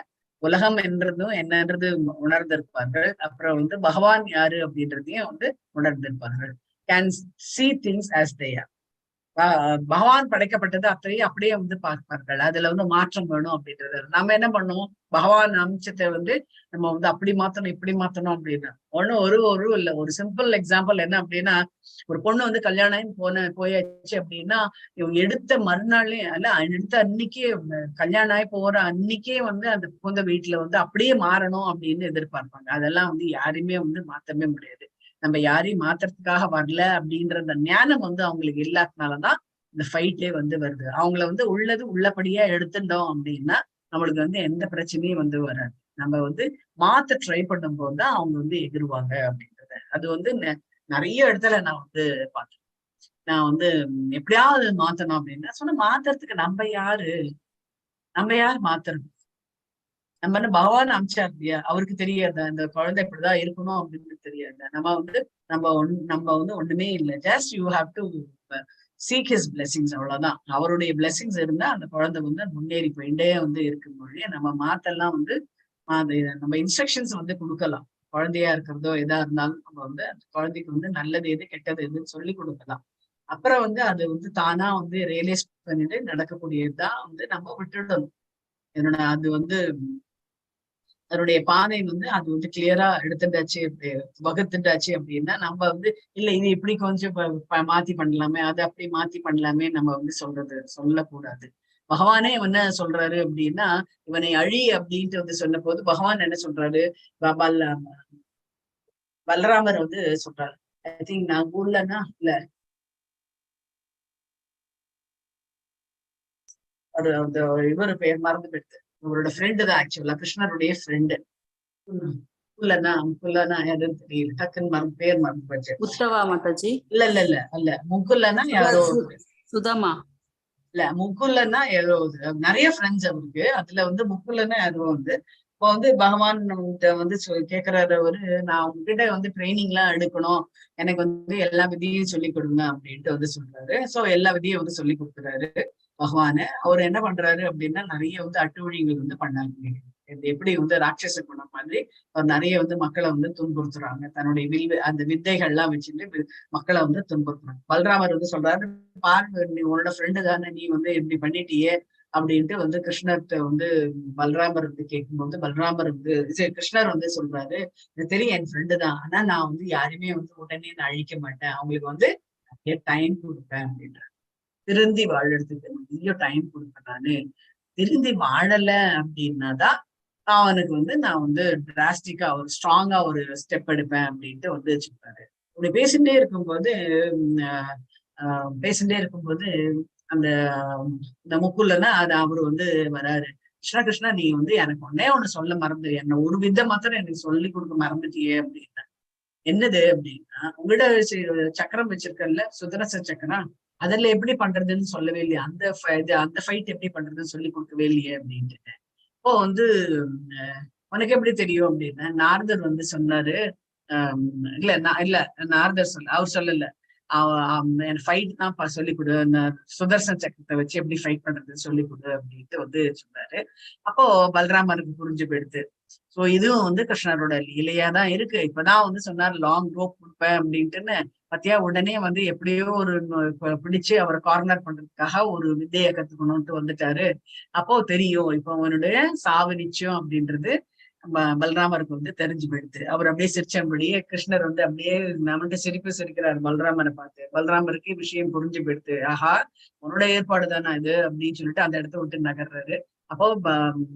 உலகம் என்றதும் என்னன்றது உணர்ந்திருப்பார்கள். அப்புறம் வந்து பகவான் யாரு அப்படின்றதையும் வந்து உணர்ந்திருப்பார்கள். Can see things as they are. பகவான் படைக்கப்பட்டது அத்தனையும் அப்படியே வந்து பார்ப்பார்கள். அதுல வந்து மாற்றம் வேணும் அப்படின்றது. நம்ம என்ன பண்ணுவோம், பகவான் அம்சத்தை வந்து நம்ம வந்து அப்படி மாத்தணும் இப்படி மாத்தணும் அப்படின்னா ஒரு இல்ல. ஒரு சிம்பிள் எக்ஸாம்பிள் என்ன அப்படின்னா, ஒரு பொண்ணு வந்து கல்யாணம் போயாச்சு அப்படின்னா இவங்க எடுத்த மறுநாளே அல்ல எடுத்த அன்னைக்கே கல்யாணம் ஆகி போற அன்னைக்கே வந்து அந்த புகுந்த வீட்டுல வந்து அப்படியே மாறணும் அப்படின்னு எதிர்பார்ப்பாங்க. அதெல்லாம் வந்து யாரையுமே வந்து மாத்தவே முடியாது. நம்ம யாரையும் மாத்துறதுக்காக வரல அப்படின்ற அந்த ஞானம் வந்து அவங்களுக்கு இல்லாதனாலதான் இந்த ஃபைட்லே வந்து வருது. அவங்கள வந்து உள்ளபடியா எடுத்துட்டோம் அப்படின்னா நம்மளுக்கு வந்து எந்த பிரச்சனையும் வந்து வராது. நம்ம வந்து மாத்த ட்ரை பண்ணும் போதுதான் அவங்க வந்து எதிர்வாங்க அப்படின்றத. அது வந்து நிறைய இடத்துல நான் வந்து பார்த்தேன். நான் வந்து எப்படியாவது மாத்தணும் அப்படின்னா சொன்ன மாத்துறதுக்கு நம்ம யாரு மாத்துறது? நம்ம என்ன பகவான் அமிச்சார் இல்லையா? அவருக்கு தெரியாத அந்த குழந்தை இப்படிதான் இருக்கணும் அப்படின்னு தெரியாது. நம்ம வந்து ஒண்ணுமே இல்லை. Just you have to seek his blessings, அவ்வளவுதான். அவருடைய பிளெஸிங்ஸ் இருந்தா அந்த குழந்தை வந்து முன்னேறி போயிட்டே வந்து இருக்கும் மொழியே நம்ம மாத்தெல்லாம் வந்து நம்ம இன்ஸ்ட்ரக்ஷன்ஸ் வந்து கொடுக்கலாம். குழந்தையா இருக்கிறதோ எதா இருந்தாலும் நம்ம வந்து அந்த குழந்தைக்கு வந்து நல்லது எது கெட்டது எதுன்னு சொல்லி கொடுக்கலாம். அப்புறம் வந்து அது வந்து தானா வந்து ரியலைஸ் பண்ணிட்டு நடக்கக்கூடியதுதான் வந்து நம்ம விட்டுடணும். அது வந்து அதனுடைய பாதை வந்து அது வந்து கிளியரா எடுத்துட்டாச்சு வகுத்துட்டாச்சு அப்படின்னா நம்ம வந்து இல்ல இது இப்படி கொஞ்சம் மாத்தி பண்ணலாமே, அதை அப்படி மாத்தி பண்ணலாமே நம்ம வந்து சொல்லக்கூடாது. பகவானே என்ன சொல்றாரு அப்படின்னா, இவனை அழி அப்படின்ட்டு வந்து சொன்ன போது பகவான் என்ன சொல்றாரு, பலராமர் வந்து சொல்றாரு. ஐ திங்க் நான் ஊர்லன்னா இல்ல இவரு பெயர் மறந்து போயிடுது. அவரோட ஃப்ரெண்டு தான் ஆக்சுவலா, கிருஷ்ணருடைய ஃப்ரெண்டு. முக்குல்லனா யாருன்னு தெரியல, டக்குன்னு பேர் மறந்து போச்சு. உத்தவா மாதாஜி? இல்ல முக்குல்லனா யாரோ சுதாமா. இல்ல முக்குல்லன்னா யாரோ நிறைய ஃப்ரெண்ட்ஸ் அவருக்கு. அதுல வந்து முக்குல்லன்னா யாரோ வந்து இப்போ வந்து பகவான் வந்து கேக்குறாரு அவரு, நான் உங்ககிட்ட வந்து ட்ரைனிங் எல்லாம் எடுக்கணும், எனக்கு வந்து எல்லா விதியும் சொல்லி கொடுங்க அப்படின்ட்டு வந்து சொல்றாரு. சோ எல்லா விதியும் வந்து சொல்லி கொடுக்குறாரு பகவானு. அவர் என்ன பண்றாரு அப்படின்னா நிறைய வந்து அட்டுவழிகள் வந்து பண்ணாங்க. எப்படி வந்து ராட்சச குணம் மாதிரி அவர் நிறைய வந்து மக்களை வந்து துன்புறுத்துறாங்க. தன்னுடைய அந்த வித்தைகள் எல்லாம் வச்சுட்டு மக்களை வந்து துன்புறுத்துறாங்க. பல்ராமர் வந்து சொல்றாரு, பாரு நீ உன்னோட ஃப்ரெண்டு தானே, நீ வந்து இப்படி பண்ணிட்டியே அப்படின்ட்டு வந்து கிருஷ்ணர்கிட்ட வந்து பல்ராமர் வந்து கேட்கும்போது பல்ராமர் வந்து கிருஷ்ணர் வந்து சொல்றாரு, எனக்கு தெரியும் என் ஃப்ரெண்டு தான், ஆனா நான் வந்து யாருமே வந்து உடனே நான் அழிக்க மாட்டேன், அவங்களுக்கு வந்து நிறைய டைம் கொடுப்பேன் அப்படின்ற. திருந்தி வாழறதுக்கு நிறைய டைம் கொடுப்பேன் நானு. திருந்தி வாழல அப்படின்னாதான் அவனுக்கு வந்து நான் வந்து டிராஸ்டிக்கா ஒரு ஸ்ட்ராங்கா ஒரு ஸ்டெப் எடுப்பேன் அப்படின்ட்டு வந்து சொல்றாரு. இப்படி பேசிட்டே இருக்கும்போது அந்த முக்குள்ளனா அது அவரு வந்து வராரு. கிருஷ்ணா நீ வந்து எனக்கு ஒண்ணு சொல்ல மறந்து, என்ன ஒரு வித்தை மாத்திரம் எனக்கு சொல்லி கொடுக்க மறந்துட்டியே அப்படின்னா. என்னது அப்படின்னா, உங்ககிட்ட சக்கரம் வச்சிருக்கல, சுதர்சன சக்கரம், அதுல எப்படி பண்றதுன்னு சொல்லவே இல்லையா, அந்த ஃபைட் எப்படி பண்றதுன்னு சொல்லி கொடுக்கவே இல்லையே அப்படின்ட்டு. இப்போ வந்து உனக்கு எப்படி தெரியும் அப்படின்னா, நாரதர் வந்து சொன்னாரு. இல்ல நாரதர் அவர் சொல்லல, ஃபைட் தான் சொல்லி கொடு, சுதர்சன சக்கரத்தை வச்சு எப்படி ஃபைட் பண்றதுன்னு சொல்லி கொடு அப்படின்ட்டு வந்து சொன்னாரு. அப்போ பலராமருக்கு புரிஞ்சு போயிடுது. சோ இதுவும் வந்து கிருஷ்ணரோட லீலையாதான் இருக்கு. இப்பதான் வந்து சொன்னார் லாங் ரோப் கொடுப்பேன் அப்படின்ட்டுன்னு. பத்தியா உடனே வந்து எப்படியோ ஒரு பிடிச்சு அவரை கார்னர் பண்றதுக்காக ஒரு வித்தையை கத்துக்கணும்ட்டு வந்துட்டாரு. அப்போ தெரியும் இப்ப அவனுடைய சாவு நிச்சயம் அப்படின்றது பலராமருக்கு வந்து தெரிஞ்சு போயிடுது. அவர் அப்படியே சிரிச்சபடியே கிருஷ்ணர் வந்து அப்படியே நமக்கு சிரிக்கிறார் பலராமரை பார்த்து. பலராமருக்கு விஷயம் புரிஞ்சு போயிடுது. ஆஹா, உன்னோட ஏற்பாடு தானே இது அப்படின்னு சொல்லிட்டு அந்த இடத்த விட்டு நகர்றாரு. அப்போ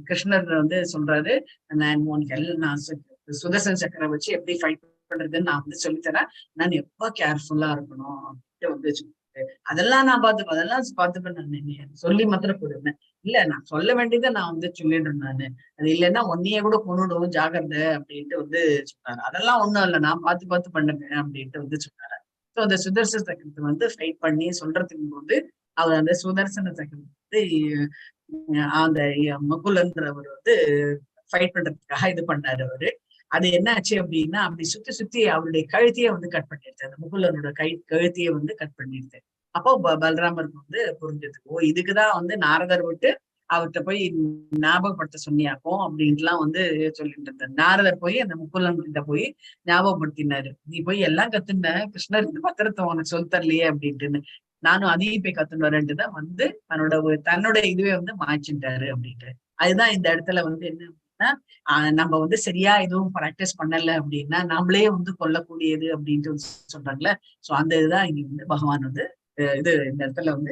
கிருஷ்ணர் வந்து சொல்றாரு, நான் சுதர்சன சக்கரம் வச்சு எப்படி ஃபைட் பண்றதுன்னு நான் வந்து சொல்லித்தரேன், நான் எப்ப கேர்ஃபுல்லா இருக்கணும் அப்படின்ட்டு வந்து அதெல்லாம் நான் பார்த்துப்பேன் நான் சொல்லி மாத்திரம் கொடுப்பேன். இல்ல நான் சொல்ல வேண்டியதை நான் வந்து சொல்லிடுறேன் நானு, அது இல்லைன்னா ஒன்னையே கூட கொண்டுடுவோம் ஜாகிரதை அப்படின்ட்டு வந்து சொன்னாரு. அதெல்லாம் ஒண்ணும் இல்லை, நான் பார்த்து பண்ணுவேன் அப்படின்ட்டு வந்து சொன்னாரு. ஸோ அந்த சுதர்சன சக்கரத்தை வந்து ஃபைட் பண்ணி சொல்றதுக்கு போது அவர் அந்த சுதர்சன சக்கரத்தை வந்து அந்த முகுலன்றவர் வந்து ஃபைட் பண்றதுக்காக இது பண்ணாரு அவரு. அது என்ன ஆச்சு அப்படின்னா அப்படி சுத்தி சுத்தி அவருடைய கழுத்தையே வந்து கட் பண்ணிடுது. அந்த முகுலனோட கழுத்தையே வந்து கட் பண்ணிடுது. அப்போ பலராமருக்கு வந்து புரிஞ்சது, ஓ இதுக்குதான் வந்து நாரதர் விட்டு அவர்கிட்ட போய் ஞாபகப்படுத்த சொன்னியாக்கும் அப்படின்ட்டுலாம் வந்து சொல்லிட்டு இருந்தார். நாரதர் போய் அந்த முக்குலன் கிட்ட போய் ஞாபகப்படுத்தினாரு, நீ போய் எல்லாம் கத்துன, கிருஷ்ணர் இந்த பத்திரத்தை உனக்கு சொல்லி தரலையே அப்படின்ட்டுன்னு. நானும் அதையும் போய் கத்துன்னு வரேன்ட்டு தான் வந்து தன்னோட இதுவே வந்து மாய்ச்சுட்டாரு அப்படின்ட்டு. அதுதான் இந்த இடத்துல வந்து என்ன அப்படின்னா, நம்ம வந்து சரியா எதுவும் ப்ராக்டிஸ் பண்ணல அப்படின்னா நம்மளே வந்து கொல்லக்கூடியது அப்படின்ட்டு சொல்றாங்கல்ல. சோ அந்த இதுதான் இங்க வந்து பகவான் வந்து இது இந்த இடத்துல வந்து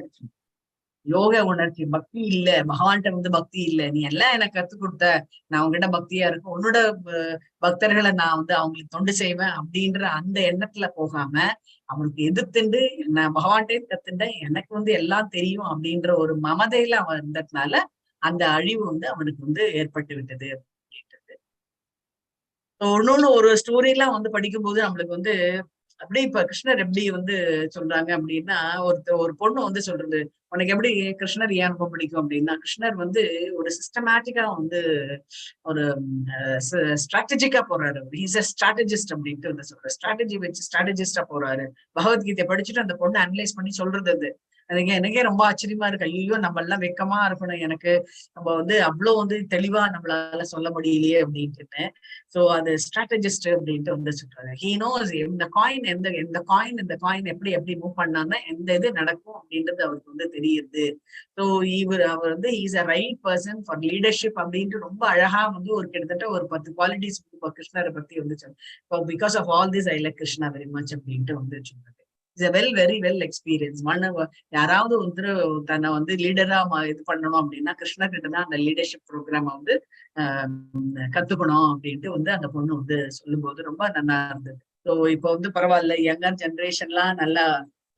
யோக உணர்ச்சி, பக்தி இல்ல, பகவான்கிட்ட வந்து பக்தி இல்ல, நீ எல்லாம் எனக்கு கத்து கொடுத்த, நான் உங்ககிட்ட பக்தியா இருக்கும், உன்னோட பக்தர்களை நான் வந்து அவங்களுக்கு தொண்டு செய்வேன் அப்படின்ற அந்த எண்ணத்துல போகாம அவனுக்கு எதிர்த்துண்டு நான் பகவான்கிட்டே கத்துட்டேன், எனக்கு வந்து எல்லாம் தெரியும் அப்படின்ற ஒரு மமதையில அவன் இருந்ததுனால அந்த அழிவு வந்து அவனுக்கு வந்து ஏற்பட்டு விட்டது அப்படின்றது. இன்னொன்னு ஒரு ஸ்டோரி எல்லாம் வந்து படிக்கும்போது நம்மளுக்கு வந்து அப்படியே இப்ப கிருஷ்ணர் எப்படி வந்து சொல்றாங்க அப்படின்னா, ஒரு பொண்ணு வந்து சொல்றது, உனக்கு எப்படி கிருஷ்ணர் ஏன் ரொம்ப பிடிக்கும் அப்படின்னா, கிருஷ்ணர் வந்து ஒரு சிஸ்டமேட்டிக்கா வந்து ஒரு ஸ்ட்ராட்டஜிக்கா போறாரு. ஹீஸ் அ ஸ்ட்ராட்டஜிஸ்ட் அப்படின்ட்டு வந்து சொல்றாரு. ஸ்ட்ராட்டஜி வச்சு ஸ்ட்ராட்டஜிஸ்டா போறாரு. பகவத்கீதை படிச்சுட்டு அந்த பொண்ணு அனலைஸ் பண்ணி சொல்றது அது. அதுங்க எனக்கே ரொம்ப ஆச்சரியமா இருக்கு. ஐயோ நம்ம எல்லாம் வெக்கமா இருக்கணும், எனக்கு நம்ம வந்து அவ்வளவு வந்து தெளிவா நம்மளால சொல்ல முடியலையே அப்படின்ட்டு. சோ அது ஸ்ட்ராட்டஜிஸ்ட் அப்படின்ட்டு வந்து சொல்றாரு. ஹீ நோஸ் இந்த காயின் இந்த காயின் எப்படி மூவ் பண்ணாங்கன்னா எந்த இது நடக்கும் அப்படின்றது அவருக்கு வந்து தெரியுது. ஸோ அவர் வந்து is a right person for leadership அப்படின்ட்டு ரொம்ப அழகா வந்து ஒரு கிட்டத்தட்ட ஒரு 10 குவாலிட்டிஸ் கிருஷ்ணரை பத்தி வந்து சொல்லுங்க. Because of all this I like Krishna very much அப்படின்ட்டு வந்து சொல்றாரு. Is a very well experience. யாராவது ஒருத்தர் தன்னை வந்து லீடரா இது பண்ணணும் அப்படின்னா கிருஷ்ணர் கிட்ட தான் அந்த லீடர்ஷிப் ப்ரோக்ராம் வந்து கத்துக்கணும் அப்படின்ட்டு வந்து அந்த பொண்ணு வந்து சொல்லும்போது ரொம்ப நல்லா இருந்தது. ஸோ இப்போ வந்து பரவாயில்ல, யங்கர் ஜென்ரேஷன்லாம் நல்லா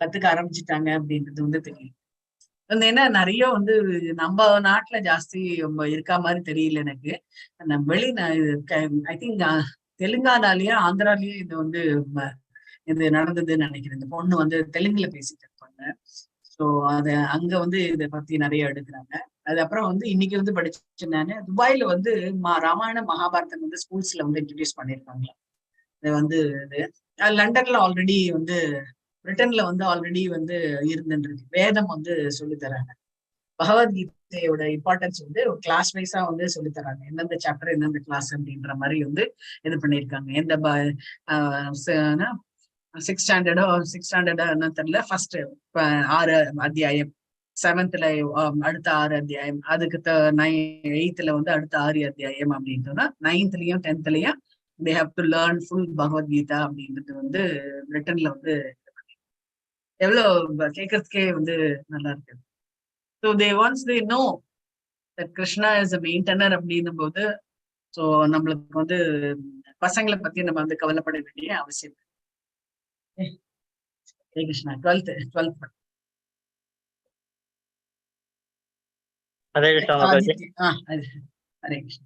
கத்துக்க ஆரம்பிச்சுட்டாங்க அப்படின்றது வந்து தெரியும். ஏன்னா நிறைய வந்து நம்ம நாட்டுல ஜாஸ்தி இருக்கா மாதிரி தெரியல எனக்கு. ஐ திங்க் தெலுங்கானாலயும் ஆந்திராலயும் இது வந்து இது நடந்ததுன்னு நினைக்கிறேன். இந்த பொண்ணு வந்து தெலுங்குல பேசிட்டு இருப்பாங்க. ஸோ அத அங்க வந்து இதை பத்தி நிறைய எடுக்கிறாங்க. அது அப்புறம் வந்து இன்னைக்கு வந்து படிச்சேன் நானு, துபாயில வந்து ராமாயண மகாபாரதம் வந்து ஸ்கூல்ஸ்ல வந்து இன்ட்ரடியூஸ் பண்ணிருக்காங்க. இது வந்து லண்டன்ல ஆல்ரெடி வந்து, பிரிட்டன்ல வந்து ஆல்ரெடி வந்து இருந்துருக்கு. வேதம் வந்து சொல்லி தராங்க. பகவத்கீதையோட இம்பார்ட்டன்ஸ் வந்து கிளாஸ் வைஸா வந்து சொல்லி தராங்க. எந்தெந்த சாப்டர் எந்தெந்த கிளாஸ் அப்படின்ற மாதிரி வந்து இது பண்ணிருக்காங்க. எந்த 6th ஸ்டாண்டர்டோ என்ன தெரியல, ஃபர்ஸ்ட் 6 அத்தியாயம், 7th அடுத்த 6 அத்தியாயம், அதுக்கு 8th வந்து அடுத்த 6 அத்தியாயம் அப்படின்றதுனா 9th-லயும் 10th-லயும் they have to learn full Bhagavad Gita அப்படின்றது வந்து பிரிட்டன்ல வந்து எவ்வளவு கேட்கறதுக்கே வந்து நல்லா இருக்கு. So once they know that Krishna is a maintainer அப்படின்னும் போது, ஸோ நம்மளுக்கு வந்து பசங்களை பத்தி நம்ம வந்து கவலைப்பட வேண்டிய அவசியம். ஹரே கிருஷ்ணா. 12th हरे कृष्ण माताजी। हरे कृष्ण।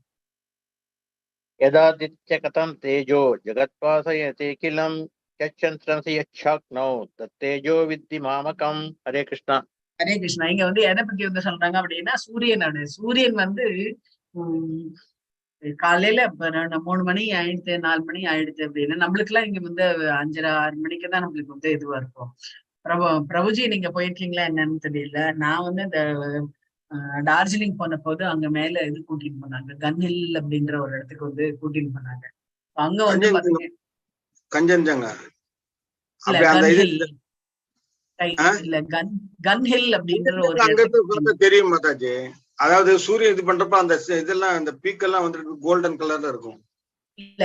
यदादित्यकथं तेजो जगत्पासयतेऽखिलं यच्छन्त्रंसि यच्छाक्नौ तत्तेजो विद्धि मामकम्। हरे कृष्ण। ஹரே கிருஷ்ணா. இங்க வந்து எதை பத்தி வந்து சொல்றாங்க அப்படின்னா, சூரியன் வந்து காலையில 3 மணி ஆயிடுத்து, 4 மணி ஆயிடுது அப்படின்னா நம்மளுக்கு எல்லாம் இங்க வந்து 5:30 6 மணிக்கு தான் நம்மளுக்கு வந்து இதுவா இருக்கும். பிரபுஜி நீங்க போயிருக்கீங்களா என்னன்னு தெரியல. நான் வந்து இந்த டார்ஜிலிங் போன போது அங்க மேல இது கூட்டிட்டு போனாங்க, கன் ஹில் அப்படின்ற ஒரு இடத்துக்கு வந்து கூட்டிட்டு போனாங்க. அங்க வந்து பாத்தீங்க கஞ்சன்ஜங்கா இல்ல கன் ஹில் அப்படின்ற ஒரு தெரியும் மாதாஜி. அதாவது சூரியன் இது பண்றப்ப அந்த இதெல்லாம் அந்த பீக் எல்லாம் வந்துட்டு கோல்டன் கலர்ல இருக்கும். இல்ல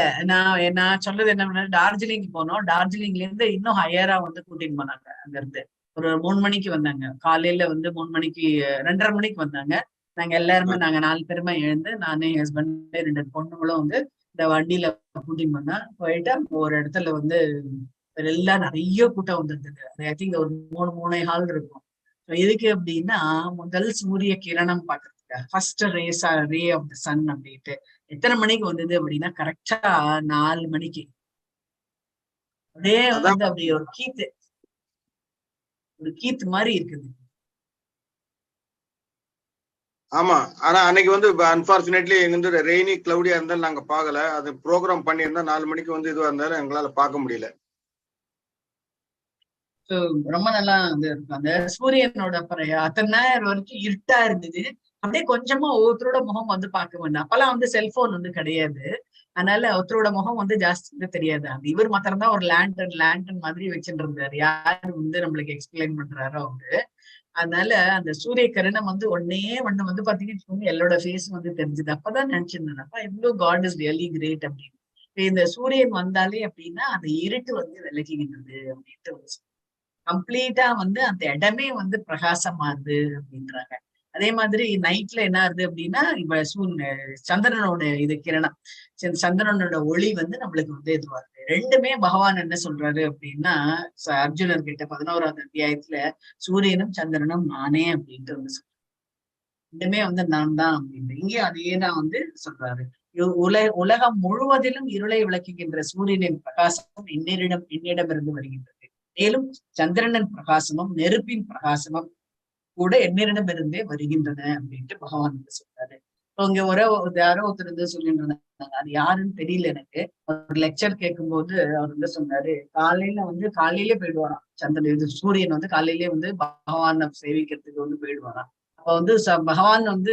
நான் சொல்றது என்ன, டார்ஜிலிங் போனோம். டார்ஜிலிங்ல இருந்து இன்னும் ஹையரா வந்து கூட்டிட்டு போனாங்க. அங்க இருந்து ஒரு 3 மணிக்கு வந்தாங்க. காலையில வந்து 3 மணிக்கு 2:30 மணிக்கு வந்தாங்க. நாங்க எல்லாருமே 4 பேருமே எழுந்து, நானே என் ஹஸ்பண்ட் 2 பொண்ணுங்களும் வந்து இந்த வண்டியில கூட்டிட்டு போனா போயிட்டு ஒரு இடத்துல வந்து எல்லாம் நிறைய கூட்டம் வந்துருந்தது. ஐ திங்க் ஒரு 3.5 இருக்கும். எதுக்கு அப்படின்னா முதல் சூரிய கிரணம் பாக்குறதுக்கு, first ray of the sun அப்படின்ட்டு. எத்தனை மணிக்கு வந்தது அப்படின்னா கரெக்டா 4 மணிக்கு. அப்படியே வந்து அப்படி ஒரு கீத்து மாதிரி இருக்குது. ஆமா. ஆனா அன்னைக்கு வந்து அன்பார்ச்சுனேட்லி எங்க வந்து ரெய்னி கிளவுடியா இருந்தாலும் நாங்க பார்க்கல. அது ப்ரோக்ராம் பண்ணியிருந்தா 4 மணிக்கு வந்து இதுவா இருந்தாலும் எங்களால பார்க்க முடியல. ரொம்ப நல்லா வந்து இருக்கும். அந்த சூரியனோட அத்தனை நேரம் வரைக்கும் இருட்டா இருந்தது. அப்படியே கொஞ்சமா ஒவ்வொருத்தரோட முகம் வந்து பார்க்க வேண்டாம். அப்பெல்லாம் வந்து செல்போன் வந்து கிடையாது. அதனால ஒருத்தரோட முகம் வந்து ஜாஸ்தி வந்து தெரியாது. அந்த இவர் மாத்திரம் தான் ஒரு லேண்டன் மாதிரி வச்சுட்டு இருந்தாரு. யாரு வந்து நம்மளுக்கு எக்ஸ்பிளைன் பண்றாரோ அவரு. அதனால அந்த சூரிய கிரணம் வந்து ஒண்ணு வந்து பாத்தீங்கன்னா எல்லாரோட ஃபேஸ் வந்து தெரிஞ்சது. அப்பதான் நினைச்சிருந்தேன், அப்பா இவ்வளவு காட் இஸ் ரியலி கிரேட் அப்படின்னு. இந்த சூரியன் வந்தாலே அப்படின்னா அந்த இருட்டு வந்து விலகிக்கின்றது அப்படின்ட்டு கம்ப்ளீட்டா வந்து அந்த இடமே வந்து பிரகாசமாகுது அப்படின்றாங்க. அதே மாதிரி நைட்ல என்ன ஆகுது அப்படின்னா இப்ப சந்திரனோட இது கிரணம், சந்திரனோட ஒளி வந்து நம்மளுக்கு வந்து இதுவாகுது. ரெண்டுமே பகவான் என்ன சொல்றாரு அப்படின்னா அர்ஜுனர் கிட்ட 11ஆவது அத்தியாயத்துல சூரியனும் சந்திரனும் நானே அப்படின்ட்டு வந்து சொல்றாரு. ரெண்டுமே வந்து நான் தான் அப்படின்னு இங்கேயும் அதேதான் வந்து சொல்றாரு. உலகம் முழுவதிலும் இருளை விளக்குகின்ற சூரியனின் பிரகாசம் என்னிடமிருந்து வருகின்றது. மேலும் சந்திரனின் பிரகாசமும் நெருப்பின் பிரகாசமும் கூட என்னிடமிருந்தே வருகின்றன அப்படின்ட்டு பகவான் வந்து சொல்றாரு. இங்க யாரோ ஒருத்தர் வந்து சொல்லிட்டு இருந்தாங்க, அது யாருன்னு தெரியல எனக்கு. ஒரு லெக்சர் கேட்கும்போது அவர் வந்து சொன்னாரு, காலையிலே போயிடுவாராம் இது சூரியன் வந்து காலையிலே வந்து பகவானை சேவிக்கிறதுக்கு வந்து போயிடுவாராம். அப்ப வந்து பகவான் வந்து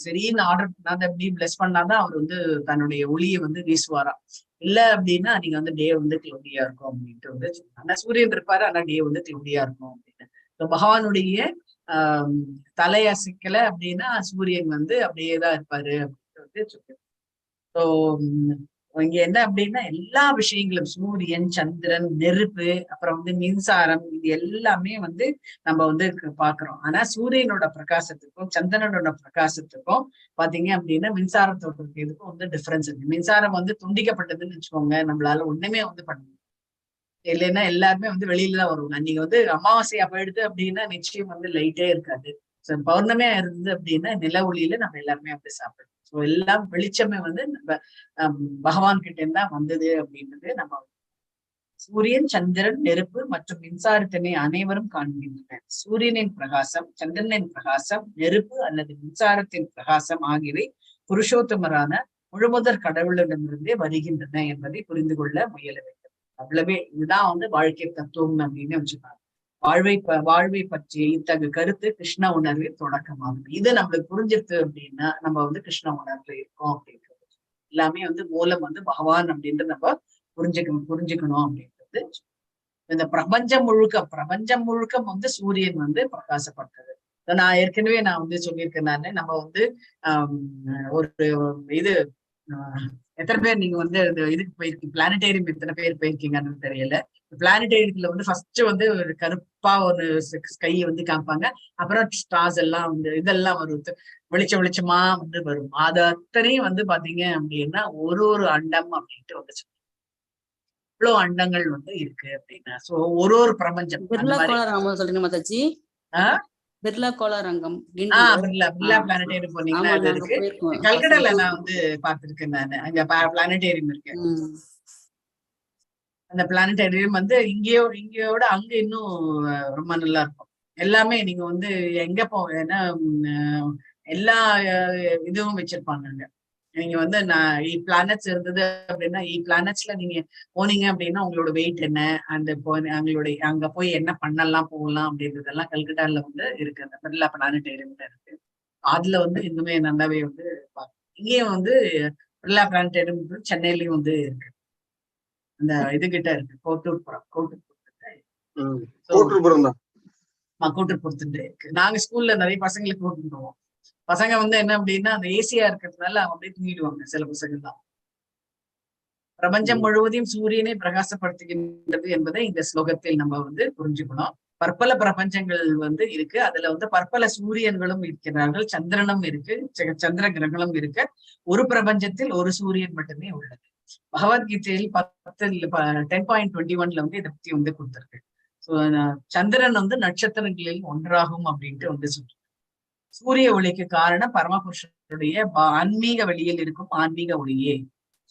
சரின்னு ஆர்டர் பண்ணாத எப்படி பிளஸ் பண்ணாதான் அவர் வந்து தன்னுடைய ஒளியை வந்து வீசுவாராம். இல்ல அப்படின்னா நீங்க வந்து டே வந்து கிளவுடியா இருக்கும் அப்படின்ட்டு வந்து ஆனா சூரியன் இருப்பாரு, ஆனா டே வந்து கிளவுடியா இருக்கும் அப்படின்னு. பகவானுடைய தலையசைக்கல அப்படின்னா சூரியன் வந்து அப்படியேதான் இருப்பாரு அப்படின்ட்டு வந்து சொல்லுவோம். இங்க என்ன அப்படின்னா எல்லா விஷயங்களும் சூரியன், சந்திரன், நெருப்பு, அப்புறம் வந்து மின்சாரம், இது எல்லாமே வந்து நம்ம வந்து பாக்குறோம். ஆனா சூரியனோட பிரகாசத்துக்கும் சந்திரனோட பிரகாசத்துக்கும் பாத்தீங்க அப்படின்னா மின்சாரத்தோட இதுக்கும் வந்து டிஃபரன்ஸ் இருக்கு. மின்சாரம் வந்து துண்டிக்கப்பட்டதுன்னு வச்சுக்கோங்க, நம்மளால ஒண்ணுமே வந்து பண்ண முடியும். இல்லைன்னா எல்லாருமே வந்து வெளியில தான் வருவாங்க. அன்னைக்கு வந்து அமாவாசையா போயிடுது அப்படின்னா நிச்சயம் வந்து லைட்டே இருக்காது. பௌர்ணமையா இருந்தது அப்படின்னா நில ஒளியில நம்ம எல்லாருமே வந்து சாப்பிடுறோம். ஸோ எல்லாம் வெளிச்சமே வந்து நம்ம பகவான் கிட்ட இருந்தா வந்தது அப்படின்றது நம்ம சூரியன், சந்திரன், நெருப்பு மற்றும் மின்சாரத்தினை அனைவரும் காண்கின்றனர். சூரியனின் பிரகாசம், சந்திரனின் பிரகாசம், நெருப்பு அல்லது மின்சாரத்தின் பிரகாசம் ஆகியவை புருஷோத்தமரான முழுமுதற் கடவுளிடமிருந்தே வருகின்றன என்பதை புரிந்து கொள்ள முயல வேண்டும். அவ்வளவே இதுதான் வந்து வாழ்க்கை தத்துவம் அப்படின்னு வச்சுக்காங்க. வாழ்வை பற்றிய இத்தகைய கருத்து கிருஷ்ண உணர்வின் தொடக்கமாகும். இது நம்மளுக்கு புரிஞ்சிருக்கு அப்படின்னா நம்ம வந்து கிருஷ்ண உணர்வுல இருக்கோம் அப்படின்றது. எல்லாமே வந்து மூலம் வந்து பகவான் அப்படின்ட்டு நம்ம புரிஞ்சுக்கணும் அப்படின்றது. இந்த பிரபஞ்சம் முழுக்க வந்து சூரியன் வந்து பிரகாசப்பட்டது. நான் ஏற்கனவே வந்து சொல்லியிருக்கேன். நம்ம வந்து ஒரு இது எத்தனை பேர் நீங்க வந்து இதுக்கு போயிருக்கீங்க, பிளானட்டேரியம் எத்தனை பேர் போயிருக்கீங்கன்னு தெரியல. பிளானட்டேரியத்துல வந்து ஃபர்ஸ்ட் வந்து ஒரு கருப்பா ஒரு ஸ்கை வந்து காமிப்பாங்க. அப்புறம் ஸ்டார்ஸ் எல்லாம் வந்து இதெல்லாம் வரும், வெளிச்சமா வந்து வரும். அது அத்தனையும் வந்து பாத்தீங்க அப்படின்னா ஒரு அண்டம் அப்படின்ட்டு வந்துச்சு. இவ்வளவு அண்டங்கள் வந்து இருக்கு அப்படின்னா சோ ஒரு பிரபஞ்சம். சொல்றீங்க மாதாஜி? பிர்லா கோளாரங்கம் பிர்லா பிளானட்டேரியம் போனீங்கன்னா அது இருக்கு. கல்கட்டால நான் வந்து பாத்திருக்கேன். நான் அங்க பிளானட்டேரியம் இருக்கு. அந்த பிளானட்டேரியம் வந்து இங்கேயோட அங்க இன்னும் ரொம்ப நல்லா இருக்கும். எல்லாமே நீங்க வந்து எங்க ஏன்னா எல்லா இதுவும் வச்சிருப்பாங்க. நீங்க வந்து பிளானட்ஸ் இருந்தது அப்படின்னா பிளானட்ஸ்ல நீங்க போனீங்க அப்படின்னா உங்களோட வெயிட் என்ன, அந்த அங்க போய் என்ன பண்ணலாம் போகலாம் அப்படின்றதெல்லாம் கல்கட்டால வந்து இருக்கு. அந்த பிர்லா பிளானட்டேரியம்ல இருக்கு. அதுல வந்து இன்னுமே நல்லாவே வந்து இங்கேயும் வந்து பிர்லா பிளானட்டேரியம் சென்னையிலயும் வந்து இருக்கு. அந்த இது கிட்ட இருக்கு, கோட்டூர்புரத்துல இருக்கு. நாங்க ஸ்கூல்ல நிறைய பசங்களுக்கு கூட்டிட்டு போவோம். பசங்க வந்து என்ன அப்படின்னா அந்த ஏசியா இருக்கிறதுனால அவங்க அப்படியே தூங்கிடுவாங்க சில பசங்க தான். பிரபஞ்சம் முழுவதையும் சூரியனை பிரகாசப்படுத்துகின்றது என்பதை இந்த ஸ்லோகத்தில் நம்ம வந்து புரிஞ்சுக்கணும். பற்பல பிரபஞ்சங்கள் வந்து இருக்கு. அதுல வந்து பற்பல சூரியன்களும் இருக்கிறார்கள், சந்திரனும் இருக்கு, சந்திர கிரகங்களும் இருக்கு. ஒரு பிரபஞ்சத்தில் ஒரு சூரியன் மட்டுமே உள்ளது. பகவத்கீதையில் 10.21 வந்து இதை பத்தி வந்து கொடுத்திருக்கு. சந்திரன் வந்து நட்சத்திரங்களில் ஒன்றாகும் அப்படின்ட்டு வந்து சொல்றேன். சூரிய ஒளிக்கு காரணம் பரமபுருஷனுடைய ஆன்மீக வெளியில் இருக்கும் ஆன்மீக ஒளியே.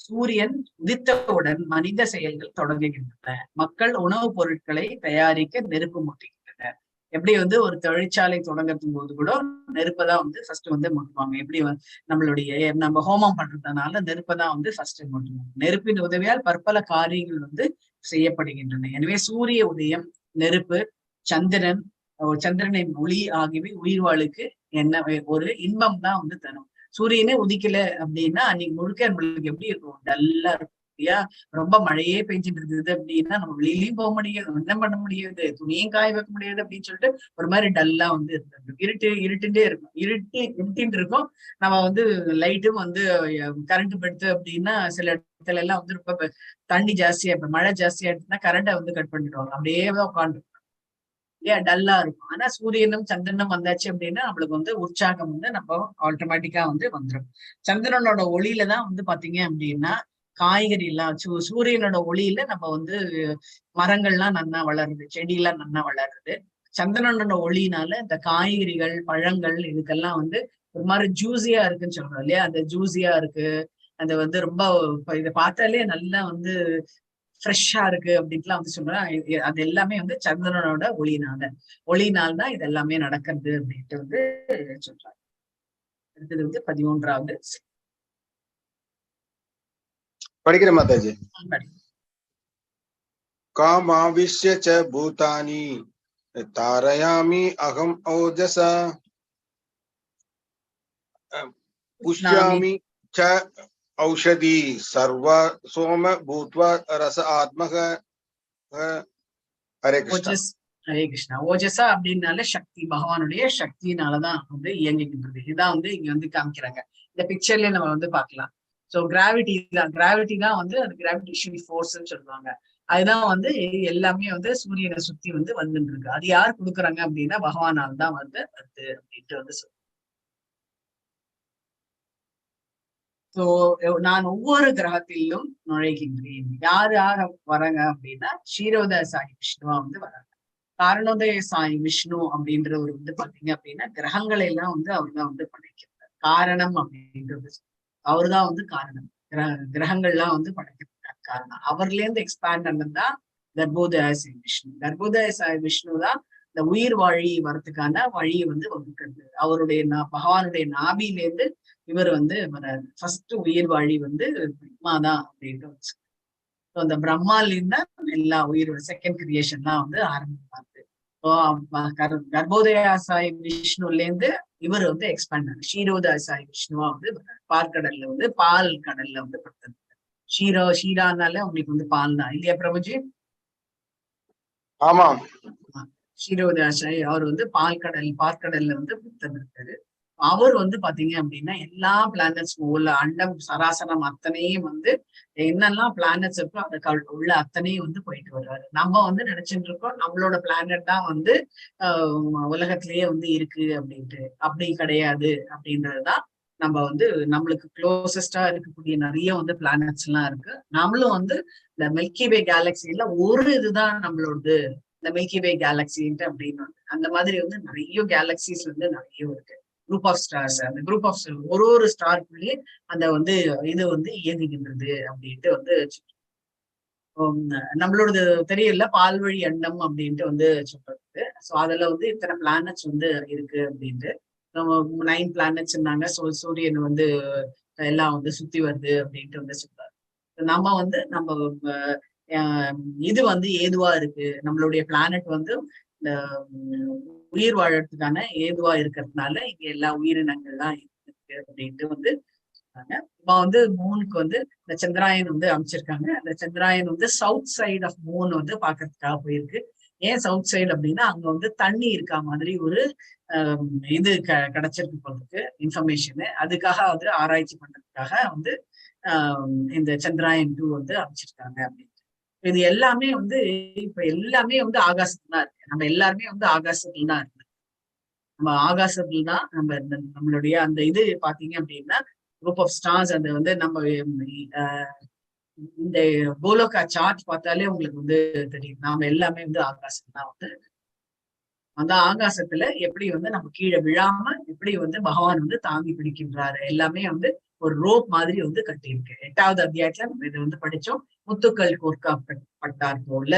சூரியன் உதித்தவுடன் மனித செயல்கள் தொடங்குகின்றன. மக்கள் உணவுப் பொருட்களை தயாரிக்க நெருப்பு மூட்டுகின்றனர். எப்படி வந்து ஒரு தொழிற்சாலை தொடங்கறதும் போது கூட நெருப்பதான் வந்து ஃபர்ஸ்ட் வந்து மூட்டுவாங்க. எப்படி நம்மளுடைய நம்ம ஹோமம் பண்றதுனால நெருப்பதான் வந்து ஃபர்ஸ்ட் மூட்டுவாங்க. நெருப்பின் உதவியால் பற்பல காரியங்கள் வந்து செய்யப்படுகின்றன. எனவே சூரிய உதயம், நெருப்பு, சந்திரன், சந்திரனின் ஒளி ஆகியவை உயிர் வாழுக்கு என்ன ஒரு இன்பம் தான் வந்து தரும். சூரியனே உதிக்கல அப்படின்னா அன்னைக்கு முழுக்க நம்மளுக்கு எப்படி இருக்கும்? டல்லா இருக்கும் இல்லையா? ரொம்ப மழையே பெஞ்சிட்டு இருக்குது அப்படின்னா நம்ம வெளியிலயும் போக முடியாது, ஒன்றும் பண்ண முடியாது, துணியும் காய வைக்க முடியாது அப்படின்னு சொல்லிட்டு ஒரு மாதிரி டல்லா வந்து இருந்திருக்கும். இருட்டுட்டே இருக்கும், இருட்டின்னு இருக்கும். நம்ம வந்து லைட்டும் வந்து கரண்ட் படுத்து அப்படின்னா சில இடத்துல எல்லாம் வந்து ரொம்ப தண்ணி ஜாஸ்தியா இப்ப மழை ஜாஸ்தியா எடுத்துன்னா கரண்டை வந்து கட் பண்ணிடுவாங்க. அப்படியே உட்காந்து இல்லையா, டல்லா இருக்கும். ஆனா சூரியனும் சந்திரனும் வந்தாச்சு அப்படின்னா நம்மளுக்கு வந்து உற்சாகம் வந்து நம்ம ஆட்டோமேட்டிக்கா வந்து வந்துடும். சந்திரனோட ஒளியில தான் வந்து பாத்தீங்க அப்படின்னா காய்கறி எல்லாம் சூரியனோட ஒளியில நம்ம வந்து மரங்கள்லாம் நன்னா வளருது, செடி எல்லாம் நன்னா வளருது. சந்திரனோட ஒளியினால இந்த காய்கறிகள், பழங்கள் இதுக்கெல்லாம் வந்து ஒரு மாதிரி ஜூஸியா இருக்குன்னு சொல்றோம் இல்லையா, அந்த ஜூஸியா இருக்கு. அது வந்து ரொம்ப இதை பார்த்தாலே நல்லா வந்து ஃப்ரெஷ்ஷா இருக்கு அப்படின்ட்டுலாம் வந்து சொல்றேன். அது எல்லாமே வந்து சந்திரனோட ஒளியினால் தான் இது எல்லாமே நடக்கிறது அப்படின்ட்டு வந்து சொல்றாங்க. அடுத்தது வந்து 11வது படிக்கிற மாதாஜி. காமாவிஷ்ய ச பூதானி தாரயாமி அகம் ஓஜசா புஷ்யாமி ச औषधि सर्व सोम भूत्वा रस आत्मக. ஹரே கிருஷ்ணா. ஹரே கிருஷ்ணா. ஓஜஸா அப்படின்னால சக்தி, பகவானுடைய சக்தினாலதான் வந்து இயங்குகின்றது. இதுதான் வந்து இங்க வந்து காமிக்கிறாங்க. இந்த பிக்சர்லயே நம்ம வந்து பார்க்கலாம். சோ கிராவிட்டி தான் வந்து அது கிராவிடேஷன் ஃபோர்ஸ்ன்னு சொல்லுவாங்க. அதுதான் வந்து எல்லாமே வந்து சூரியனை சுத்தி வந்து வந்துட்டு இருக்கு. அது யார் கொடுக்குறாங்க அப்படின்னா பகவானால் தான் வந்து வருது அப்படின்ட்டு வந்து சொல்லுவாங்க. சோ நான் ஒவ்வொரு கிரகத்திலும் நுழைகின்றேன். யார் வராங்க அப்படின்னா க்ஷீரோதய சாயி விஷ்ணுவா வந்து வராங்க. காரணோதய சாயி விஷ்ணு அப்படின்றவர் வந்து பாத்தீங்க அப்படின்னா கிரகங்களை எல்லாம் வந்து அவர் தான் வந்து படைக்கிறார். காரணம் அப்படின்றது அவர்தான் வந்து காரணம். கிரகங்கள்லாம் வந்து படைக்கிறார் காரணம். அவர்ல இருந்து எக்ஸ்பேண்ட் பண்ணதுதான் கர்ப்போதய சாயி விஷ்ணு. கர்ப்போதய சாயி விஷ்ணு தான் இந்த உயிர் வாழி வரத்துக்கான வழியை வந்து வகுக்கிறது. அவருடைய பகவானுடைய நாபியிலேருந்து இவர் வந்து ஃபர்ஸ்ட் உயிர் வாழி வந்து பிரம்மா தான் அப்படின்ட்டு அந்த பிரம்மால இருந்தா எல்லா உயிரோட செகண்ட் கிரியேஷன்லாம் வந்து ஆரம்பிப்பாரு. கர்ப்போதய சாய் விஷ்ணுல இருந்து இவர் வந்து எக்ஸ்பேண்ட் ஆனார். க்ஷீரோதய சாய் விஷ்ணுவா வந்து பால்கடல்ல வந்து பால் கடல்ல வந்து படுத்தது. ஷீரானால உங்களுக்கு வந்து பால் தான் இல்லையா பிரபுஜி? ஆமா. க்ஷீரோதய சாய் அவர் வந்து பால்கடல்ல வந்து புத்தமிருக்காரு. அவர் வந்து பாத்தீங்க அப்படின்னா எல்லா பிளானட்ஸ் உள்ள அண்டம் சராசரம் அத்தனையும் வந்து என்னெல்லாம் பிளானட்ஸ் இருக்கோ அதுக்கு உள்ள அத்தனையும் வந்து போயிட்டு வருவாரு. நம்ம வந்து நினைச்சுட்டு இருக்கோம் நம்மளோட பிளானட் தான் வந்து உலகத்திலேயே வந்து இருக்கு அப்படின்ட்டு. அப்படி கிடையாது அப்படின்றதுதான். நம்ம வந்து நம்மளுக்கு க்ளோசஸ்டா இருக்கக்கூடிய நிறைய வந்து பிளானட்ஸ் எல்லாம் இருக்கு. நம்மளும் வந்து இந்த மில்கி வே கேலக்சில ஒரு இதுதான் நம்மளோடது, இந்த மில்கி வே கேலக்சின்ட்டு அப்படின்னு அந்த மாதிரி வந்து நிறைய கேலக்சிஸ் வந்து நிறைய இருக்கு. Group of stars. அந்த குரூப் ஆஃப் ஒரு ஸ்டாருக்குள்ளேயே அந்த வந்து இது வந்து இயங்குகின்றது அப்படின்ட்டு வந்து நம்மளோடது தெரியல பால்வழி அண்டம் அப்படின்ட்டு வந்து சொல்றது. ஸோ அதுல வந்து இத்தனை பிளானட்ஸ் வந்து இருக்கு அப்படின்ட்டு 9 பிளானட்ஸ் இருந்தாங்க. சூரியன் வந்து எல்லாம் வந்து சுத்தி வருது அப்படின்ட்டு வந்து சொல்றாரு. நம்ம வந்து நம்ம இது வந்து ஏதுவா இருக்கு, நம்மளுடைய பிளானட் வந்து இந்த உயிர் வாழறதுக்கான ஏதுவா இருக்கிறதுனால இங்க எல்லா உயிரினங்கள்லாம் இருக்கு அப்படின்ட்டு வந்து இப்ப வந்து மூனுக்கு வந்து இந்த சந்திராயன் வந்து அமைச்சிருக்காங்க. அந்த சந்திராயன் வந்து சவுத் சைடு ஆஃப் மூன் வந்து பாக்குறதுக்காக போயிருக்கு. ஏன் சவுத் சைடு அப்படின்னா அங்க வந்து தண்ணி இருக்கா மாதிரி ஒரு இது கிடைச்சிருக்கு போறதுக்கு இன்ஃபர்மேஷனு. அதுக்காக வந்து ஆராய்ச்சி பண்றதுக்காக வந்து இந்த சந்திராயன் 2 வந்து அமைச்சிருக்காங்க அப்படின்னு. இது எல்லாமே வந்து இப்ப எல்லாமே வந்து ஆகாசத்துல தான் இருக்கு. நம்ம எல்லாருமே வந்து ஆகாசத்துல தான் இருக்கு. நம்ம ஆகாசத்துல தான் நம்மளுடைய அந்த இது பாத்தீங்க அப்படின்னா குரூப் ஆஃப் ஸ்டார்ஸ். அந்த வந்து நம்ம இந்த கோலோகா சார்ட் பார்த்தாலே உங்களுக்கு வந்து தெரியும். நாம எல்லாமே வந்து ஆகாசம் தான் வந்து அந்த ஆகாசத்துல எப்படி வந்து நம்ம கீழே விழாம எப்படி வந்து பகவான் வந்து தாங்கி பிடிக்கின்றாரு. எல்லாமே வந்து ஒரு ரோப் மாதிரி வந்து கட்டியிருக்கு. 8வது அத்தியாயத்துல நம்ம இதை வந்து படிச்சோம். முத்துக்கள் கோர்க்கப்பட்டார் போல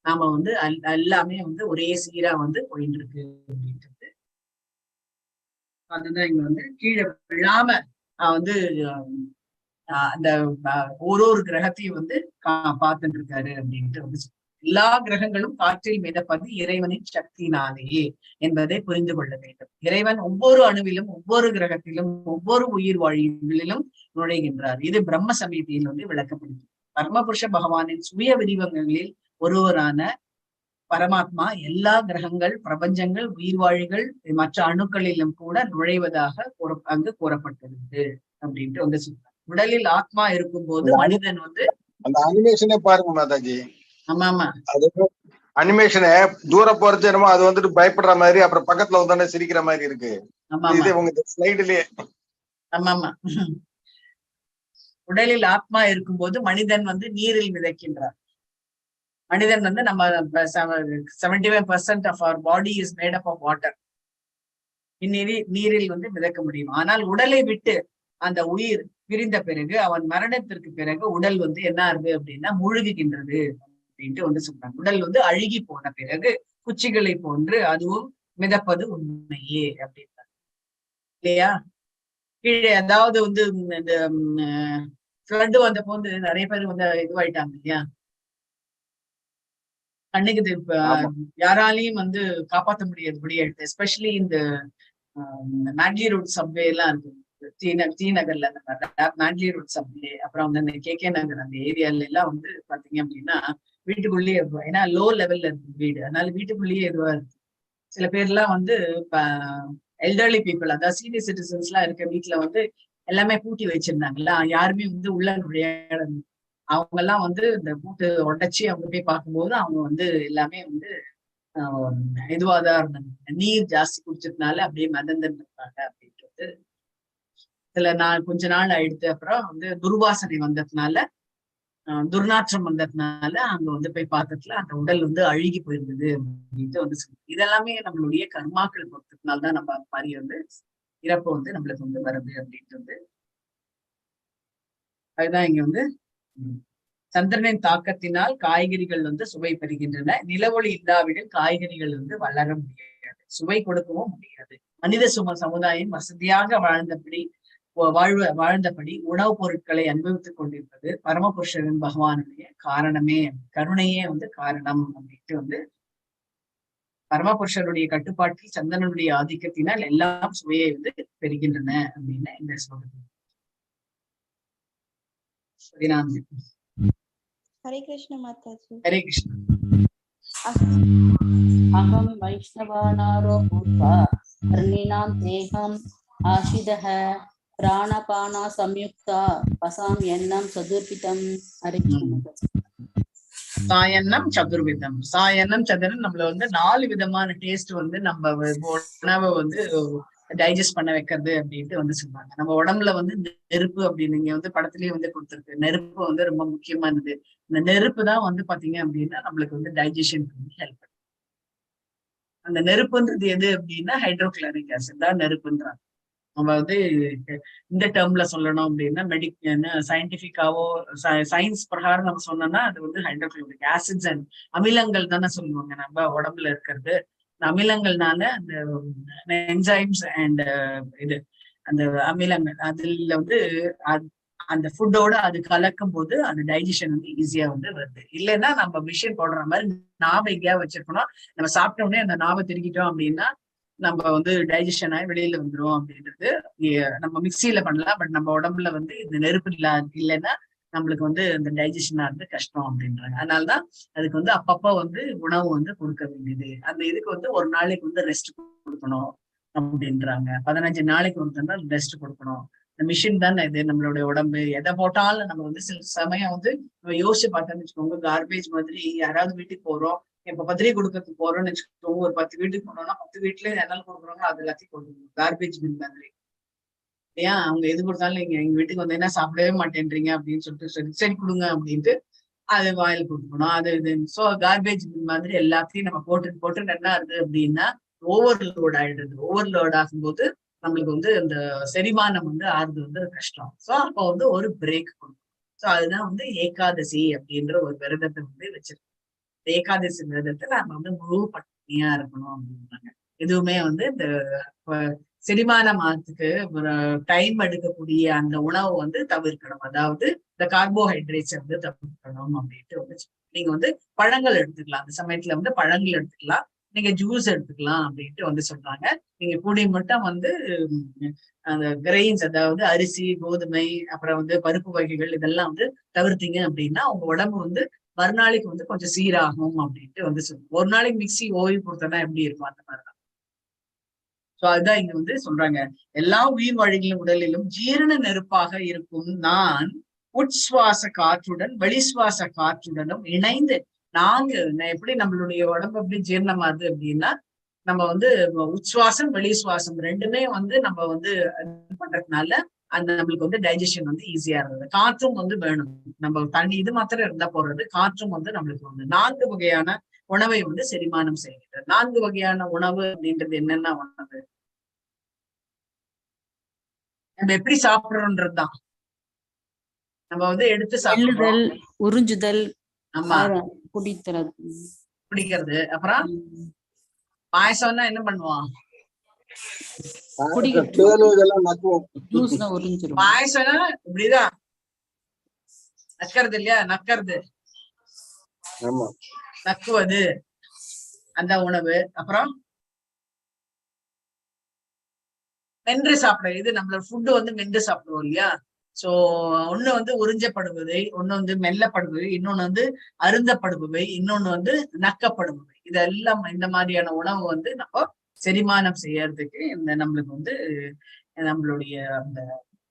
நாம வந்து எல்லாமே வந்து ஒரே சீரா வந்து போயிட்டு இருக்கு அப்படின்றது. அதுதான் இங்க வந்து கீழே விழாம வந்து அந்த ஒரு கிரகத்தையும் வந்து பார்த்துட்டு இருக்காரு அப்படின்ட்டு வந்து எல்லா கிரகங்களும் காற்றில் மிதப்பது இறைவனின் சக்தினாலேயே என்பதை புரிந்து கொள்ள வேண்டும். இறைவன் ஒவ்வொரு அணுவிலும், ஒவ்வொரு கிரகத்திலும், ஒவ்வொரு உயிர் வாழிகளிலும் நுழைகின்றார். இது பிரம்ம சமீதியில் வந்து விளக்கப்படுகிறது. பரமபுருஷ பகவானின் சுய விரிவங்களில் ஒருவரான பரமாத்மா எல்லா கிரகங்கள், பிரபஞ்சங்கள், உயிர்வாழிகள் மற்ற அணுக்களிலும் கூட நுழைவதாக அங்கு கூறப்பட்டிருக்கு அப்படின்ட்டு வந்து சொல்றாங்க. உடலில் ஆத்மா இருக்கும் போது மனிதன் வந்து அந்த அனிமேஷனே பாருங்க மாதாஜி. ஆமா ஆமா, அது அனிமேஷனை தூர போறது என்னமோ அது வந்துட்டு பயப்படுற மாதிரி, அப்புறம் பக்கத்துல வந்தோடனே சிரிக்கிற மாதிரி இருக்கு. இது உங்க ஸ்லைடுலயே. ஆமா ஆமா. உடலில் ஆத்மா இருக்கும்போது மனிதன் வந்து நீரில் மிதக்கின்றார். மனிதன் வந்து நம்ம 75% of our body is made up of water. நீரில் வந்து மிதக்க முடியும். ஆனால் உடலை விட்டு அந்த உயிர் பிரிந்த பிறகு, அவன் மரணத்திற்கு பிறகு உடல் வந்து என்ன ஆகுது அப்படின்னா முழுகுகின்றது அப்படின்ட்டு வந்து சொல்றாங்க. உடல் வந்து அழுகி போன பிறகு குச்சிகளை போன்று அதுவும் மிதப்பது உண்மையே அப்படின்றாங்க இல்லையா? கீழே அதாவது வந்து இந்த ஃப்ளட் வந்த போது நிறைய பேர் வந்து இதுவாயிட்டாங்க இல்லையா? கண்ணுக்கு யாராலையும் வந்து காப்பாற்ற முடியாதபடி ஆயிடுது. எஸ்பெஷலி இந்த மேட்லி ரோட் சப்வே எல்லாம் இருக்கு டி நகர்ல, மேட்லி ரோட் சப்வே, அப்புறம் வந்து இந்த கே நகர் அந்த ஏரியால எல்லாம் வந்து பாத்தீங்க அப்படின்னா வீட்டுக்குள்ளேயே இருக்கும். ஏன்னா லோ லெவல்ல இருக்கு வீடு, அதனால வீட்டுக்குள்ளேயே இதுவா இருக்கு. சில பேர்லாம் வந்து எல்டர்லி பீப்புள், அதாவது சீனியர் சிட்டிசன்ஸ் எல்லாம் இருக்க வீட்டுல வந்து எல்லாமே பூட்டி வச்சிருந்தாங்கல்ல, யாருமே வந்து உள்ள நுழையாத அவங்க எல்லாம் வந்து இந்த பூட்டு உடைச்சி அவங்க போய் பார்க்கும்போது அவங்க வந்து எல்லாமே வந்து இதுவாதான் இருந்தாங்க. நீர் ஜாஸ்தி குடிச்சதுனால அப்படியே மிதந்துட்டு இருக்காங்க அப்படின்றது. கொஞ்ச நாள் ஆயிடுத்து. அப்புறம் வந்து துர்வாசனை வந்ததுனால, துர்நாற்றம் வந்ததுனால அங்க வந்து போய் பார்த்ததுல அந்த உடல் வந்து அழுகி போயிருந்தது அப்படின்ட்டு வந்து சொல்லுங்க. இதெல்லாமே நம்மளுடைய கர்மாக்கள் பொறுத்ததுனால்தான் நம்ம அந்த மாதிரி வந்து இறப்பு வந்து நம்மளுக்கு வந்து வருது அப்படின்ட்டு வந்து. அதுதான் இங்க வந்து சந்திரனின் தாக்கத்தினால் காய்கறிகள் வந்து சுவை பெறுகின்றன. நிலவொளி இல்லாவிடில் காய்கறிகள் வந்து வளர முடியாது, சுவை கொடுக்கவும் முடியாது. மனித சமுதாயம் வசதியாக வாழ்ந்தபடி உணவுப் பொருட்களை அனுபவித்துக் கொண்டிருப்பது பரமபுருஷரின் பகவானுடைய காரணமே, கருணையே வந்து காரணம் அப்படின்ட்டு வந்து பரமபுருஷருடைய கட்டுப்பாட்டில் சந்திரனுடைய ஆதிக்கத்தினால் எல்லாம் சுவையை வந்து பெறுகின்றன அப்படின்னு இந்த சொல்றது. हरे कृष्ण माताजी। हरे कृष्ण। अहं वैष्णवानारो भूत्वा वर्णिनां देहम् आशिदः प्राणपाना संयुक्ता वसाम्यन्नं चतुर्विधं। हरे कृष्ण। சாயன்னம் சதுர்விதம். சாயன்னம் சதுரம் நம்மள வந்து 4 விதமான டேஸ்ட் வந்து நம்ம உணவை வந்து டைஜஸ்ட் பண்ண வைக்கிறது அப்படின்ட்டு வந்து சொல்றாங்க. நம்ம உடம்புல வந்து நெருப்பு அப்படின்னு இங்க வந்து படத்துலயே வந்து கொடுத்துருக்கு. நெருப்பு வந்து ரொம்ப முக்கியமானது. இந்த நெருப்பு தான் வந்து பாத்தீங்க அப்படின்னா நம்மளுக்கு வந்து டைஜஷன் ஹெல்ப் பண்ணும். அந்த நெருப்புன்றது எது அப்படின்னா ஹைட்ரோக்ளோரிக் ஆசிட் தான் நெருப்புன்றாங்க. நம்ம வந்து இந்த டேர்ம்ல சொல்லணும் அப்படின்னா சயின்டிபிக்காவோ சயின்ஸ் பிரகாரம் நம்ம சொன்னோம்னா அது வந்து ஹைட்ரோக்ளோரிக் ஆசிட்ஸ் அண்ட் அமிலங்கள் தானே சொல்லுவாங்க. நம்ம உடம்புல இருக்கிறது அமிலங்கள்னால அந்த என்சைம்ஸ் அண்ட் இது அந்த அமிலங்கள் அதுல வந்து அந்த ஃபுட்டோட அது கலக்கும் போது அந்த டைஜஷன் வந்து ஈஸியா வந்து வருது. இல்லைன்னா நம்ம மிஷின் போடுற மாதிரி நாவை எங்கேயா வச்சிருக்கணும், நம்ம சாப்பிட்ட உடனே அந்த நாவை திருக்கிட்டோம் அப்படின்னா நம்ம வந்து டைஜஷன் ஆகி வெளியில வந்துடும் அப்படின்றது. நம்ம மிக்சியில பண்ணலாம், பட் நம்ம உடம்புல வந்து இந்த நெருப்பு இல்லைன்னா நம்மளுக்கு வந்து இந்த டைஜஷனா இருந்து கஷ்டம் அப்படின்றாங்க. அதனாலதான் அதுக்கு வந்து அப்பப்போ வந்து உணவு வந்து கொடுக்க வேண்டியது. அந்த இதுக்கு வந்து ஒரு நாளைக்கு வந்து ரெஸ்ட் கொடுக்கணும் அப்படின்றாங்க. 15 நாளைக்கு வந்து ரெஸ்ட் கொடுக்கணும். இந்த மிஷின் தானே இது, நம்மளுடைய உடம்பு எதை போட்டாலும் நம்ம வந்து சில சமயம் வந்து நம்ம யோசிச்சு பார்த்தோம்னு வச்சுக்கோங்க, கார்பேஜ் மாதிரி யாராவது வீட்டுக்கு போறோம், இப்ப பத்திரிகை கொடுக்கறதுக்கு போறோம்னு வச்சுக்கோங்க, ஒரு 10 வீட்டுக்கு போனோம்னா 10 வீட்டுல என்னால கொடுக்குறோங்க அது எல்லாத்தையும் கொடுக்கணும். கார்பேஜ் பின் மாதிரி ஏன் அவங்க எது கொடுத்தாலும் நீங்க எங்க வீட்டுக்கு வந்து என்ன சாப்பிடவே மாட்டேன்றீங்க அப்படின்னு சொல்லிட்டு சரி கொடுங்க அப்படின்ட்டு அது வாயில் கொடுக்கணும். அது இது ஸோ கார்பேஜ் பின் மாதிரி எல்லாத்தையும் நம்ம போட்டு என்ன இருக்கு அப்படின்னா ஓவர்லோட் ஆயிடுது. ஓவர்லோட் ஆகும்போது நம்மளுக்கு வந்து இந்த செரிமானம் வந்து ஆறுது வந்து கஷ்டம். ஸோ அப்போ வந்து ஒரு பிரேக் கொடுக்கும். ஸோ அதுதான் வந்து ஏகாதசி அப்படின்ற ஒரு விரதத்தை வந்து வச்சிருக்கோம். ஏகாதசி விரதத்துல நம்ம வந்து முழு பட்டினியா இருக்கணும் அப்படின்றாங்க. எதுவுமே வந்து இந்த செரிமானத்துக்கு ஒரு டைம் எடுக்கக்கூடிய அந்த உணவை வந்து தவிர்க்கணும். அதாவது இந்த கார்போஹைட்ரேட்ஸ் வந்து தவிர்க்கணும் அப்படின்ட்டு வந்து நீங்க வந்து பழங்கள் எடுத்துக்கலாம். அந்த சமயத்துல வந்து பழங்கள் எடுத்துக்கலாம், நீங்க ஜூஸ் எடுத்துக்கலாம் அப்படின்ட்டு வந்து சொல்றாங்க. நீங்க கூடிய மட்டும் வந்து அந்த கிரெயின்ஸ், அதாவது அரிசி, கோதுமை, அப்புறம் வந்து பருப்பு வகைகள் இதெல்லாம் வந்து தவிர்த்தீங்க அப்படின்னா உங்க உடம்பு வந்து மறுநாளைக்கு வந்து கொஞ்சம் சீராகும் அப்படின்ட்டு வந்து சொல்லுவோம். ஒரு நாளைக்கு மிக்சி ஓய்வு கொடுத்தோம்னா எப்படி இருக்கும், அந்த மாதிரிதான். சோ அதுதான் இங்க வந்து சொல்றாங்க. எல்லா உயிர் வழிகளின் உடலிலும் ஜீரண நெருப்பாக இருக்கும் நான் உட்சுவாச காற்றுடன் வெளிசுவாச காற்றுடனும் இணைந்து எப்படி நம்மளுடைய உடம்பு எப்படி ஜீரணமாகுது அப்படின்னா, நம்ம வந்து உச்சுவாசம் வெளிசுவாசம் ரெண்டுமே வந்து நம்ம வந்து பண்றதுனால அந்த நம்மளுக்கு வந்து டைஜஷன் வந்து ஈஸியா இருந்தது. காற்றும் வந்து வேணும். நம்ம தண்ணி இது மாத்திரம் இருந்தா போடுறது, காற்றும் வந்து நம்மளுக்கு வந்து 4 வகையான உணவை வந்து செரிமானம் செய்கிறது. 4 வகையான உணவு அப்படின்றது என்னென்ன உணவு, நம்ம எப்படி சாப்பிடுறோன்றதுதான். நம்ம வந்து எடுத்து சாப்பிடுறோம், உறிஞ்சுதல், ஆமா, குடிக்கிறது. அப்புறம் பாயசம்னா என்ன பண்ணுவோம், பாயசம்னா இப்படிதான் நக்கிறது இல்லையா, நக்குவது அந்த உணவு. அப்புறம் மென்று சாப்பிடுறது, இது நம்மளோட ஃபுட்டு வந்து மென்று சாப்பிடுவோம் இல்லையா. சோ ஒண்ணு வந்து உறிஞ்சப்படுபவை, ஒண்ணு வந்து மெல்லப்படுபவை, இன்னொன்னு வந்து அருந்தப்படுபவை, இன்னொன்னு வந்து நக்கப்படுபவை. இதெல்லாம் இந்த மாதிரியான உணவு வந்து நம்ம செரிமானம் செய்யறதுக்கு இந்த நம்மளுக்கு வந்து நம்மளுடைய அந்த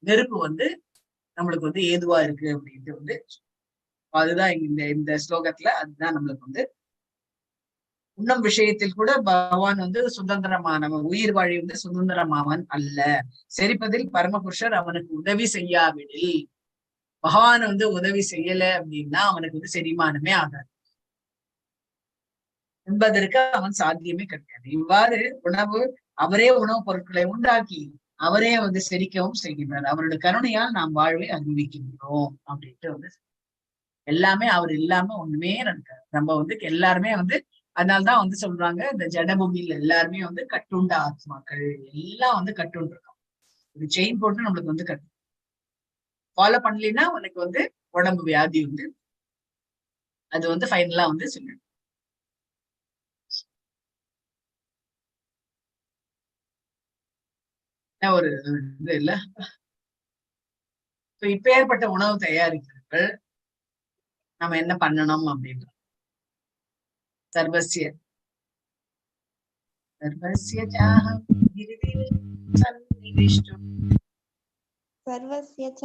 நெருப்பு வந்து நம்மளுக்கு வந்து ஏதுவா இருக்கு அப்படின்ட்டு வந்து அதுதான் இந்த ஸ்லோகத்துல அதுதான் நம்மளுக்கு வந்து உண்ணும் விஷயத்தில் கூட பகவான் வந்து சுதந்திரமானவன், உயிர் வாழி வந்து சுதந்திரமாவன் அல்ல. செரிப்பதில் பரமபுருஷர் அவனுக்கு உதவி செய்யாவிடில், பகவான் வந்து உதவி செய்யல அப்படின்னா அவனுக்கு வந்து செரிமானமே ஆகாது என்பதற்கு அவன் சாத்தியமே கிடையாது. இவ்வாறு அவரே உணவுப் பொருட்களை உண்டாக்கி அவரே வந்து செரிக்கவும் செய்கின்றார். அவருடைய கருணையால் நாம் வாழ்வை அனுபவிக்கின்றோம் அப்படின்ட்டு வந்து எல்லாமே அவர் இல்லாம ஒண்ணுமே நடக்காது. நம்ம வந்து எல்லாருமே வந்து அதனால்தான் வந்து சொல்றாங்க, இந்த ஜடபூமியில எல்லாருமே வந்து கட்டுண்ட ஆத்மாக்கள் எல்லாம் வந்து கட்டுண்டு இருக்கோம். ஒரு செயின் போட்டு நம்மளுக்கு வந்து ஃபாலோ பண்ணலைன்னா உனக்கு வந்து உடம்பு வியாதி வந்து அது வந்து ஃபைனலா வந்து சொல்லிடும். ஒரு இது இல்ல. இப்ப ஏற்பட்ட உணவு தயாரிக்கிறவர்கள் நம்ம என்ன பண்ணணும் அப்படின்ற சர்வசிய सर्वस्य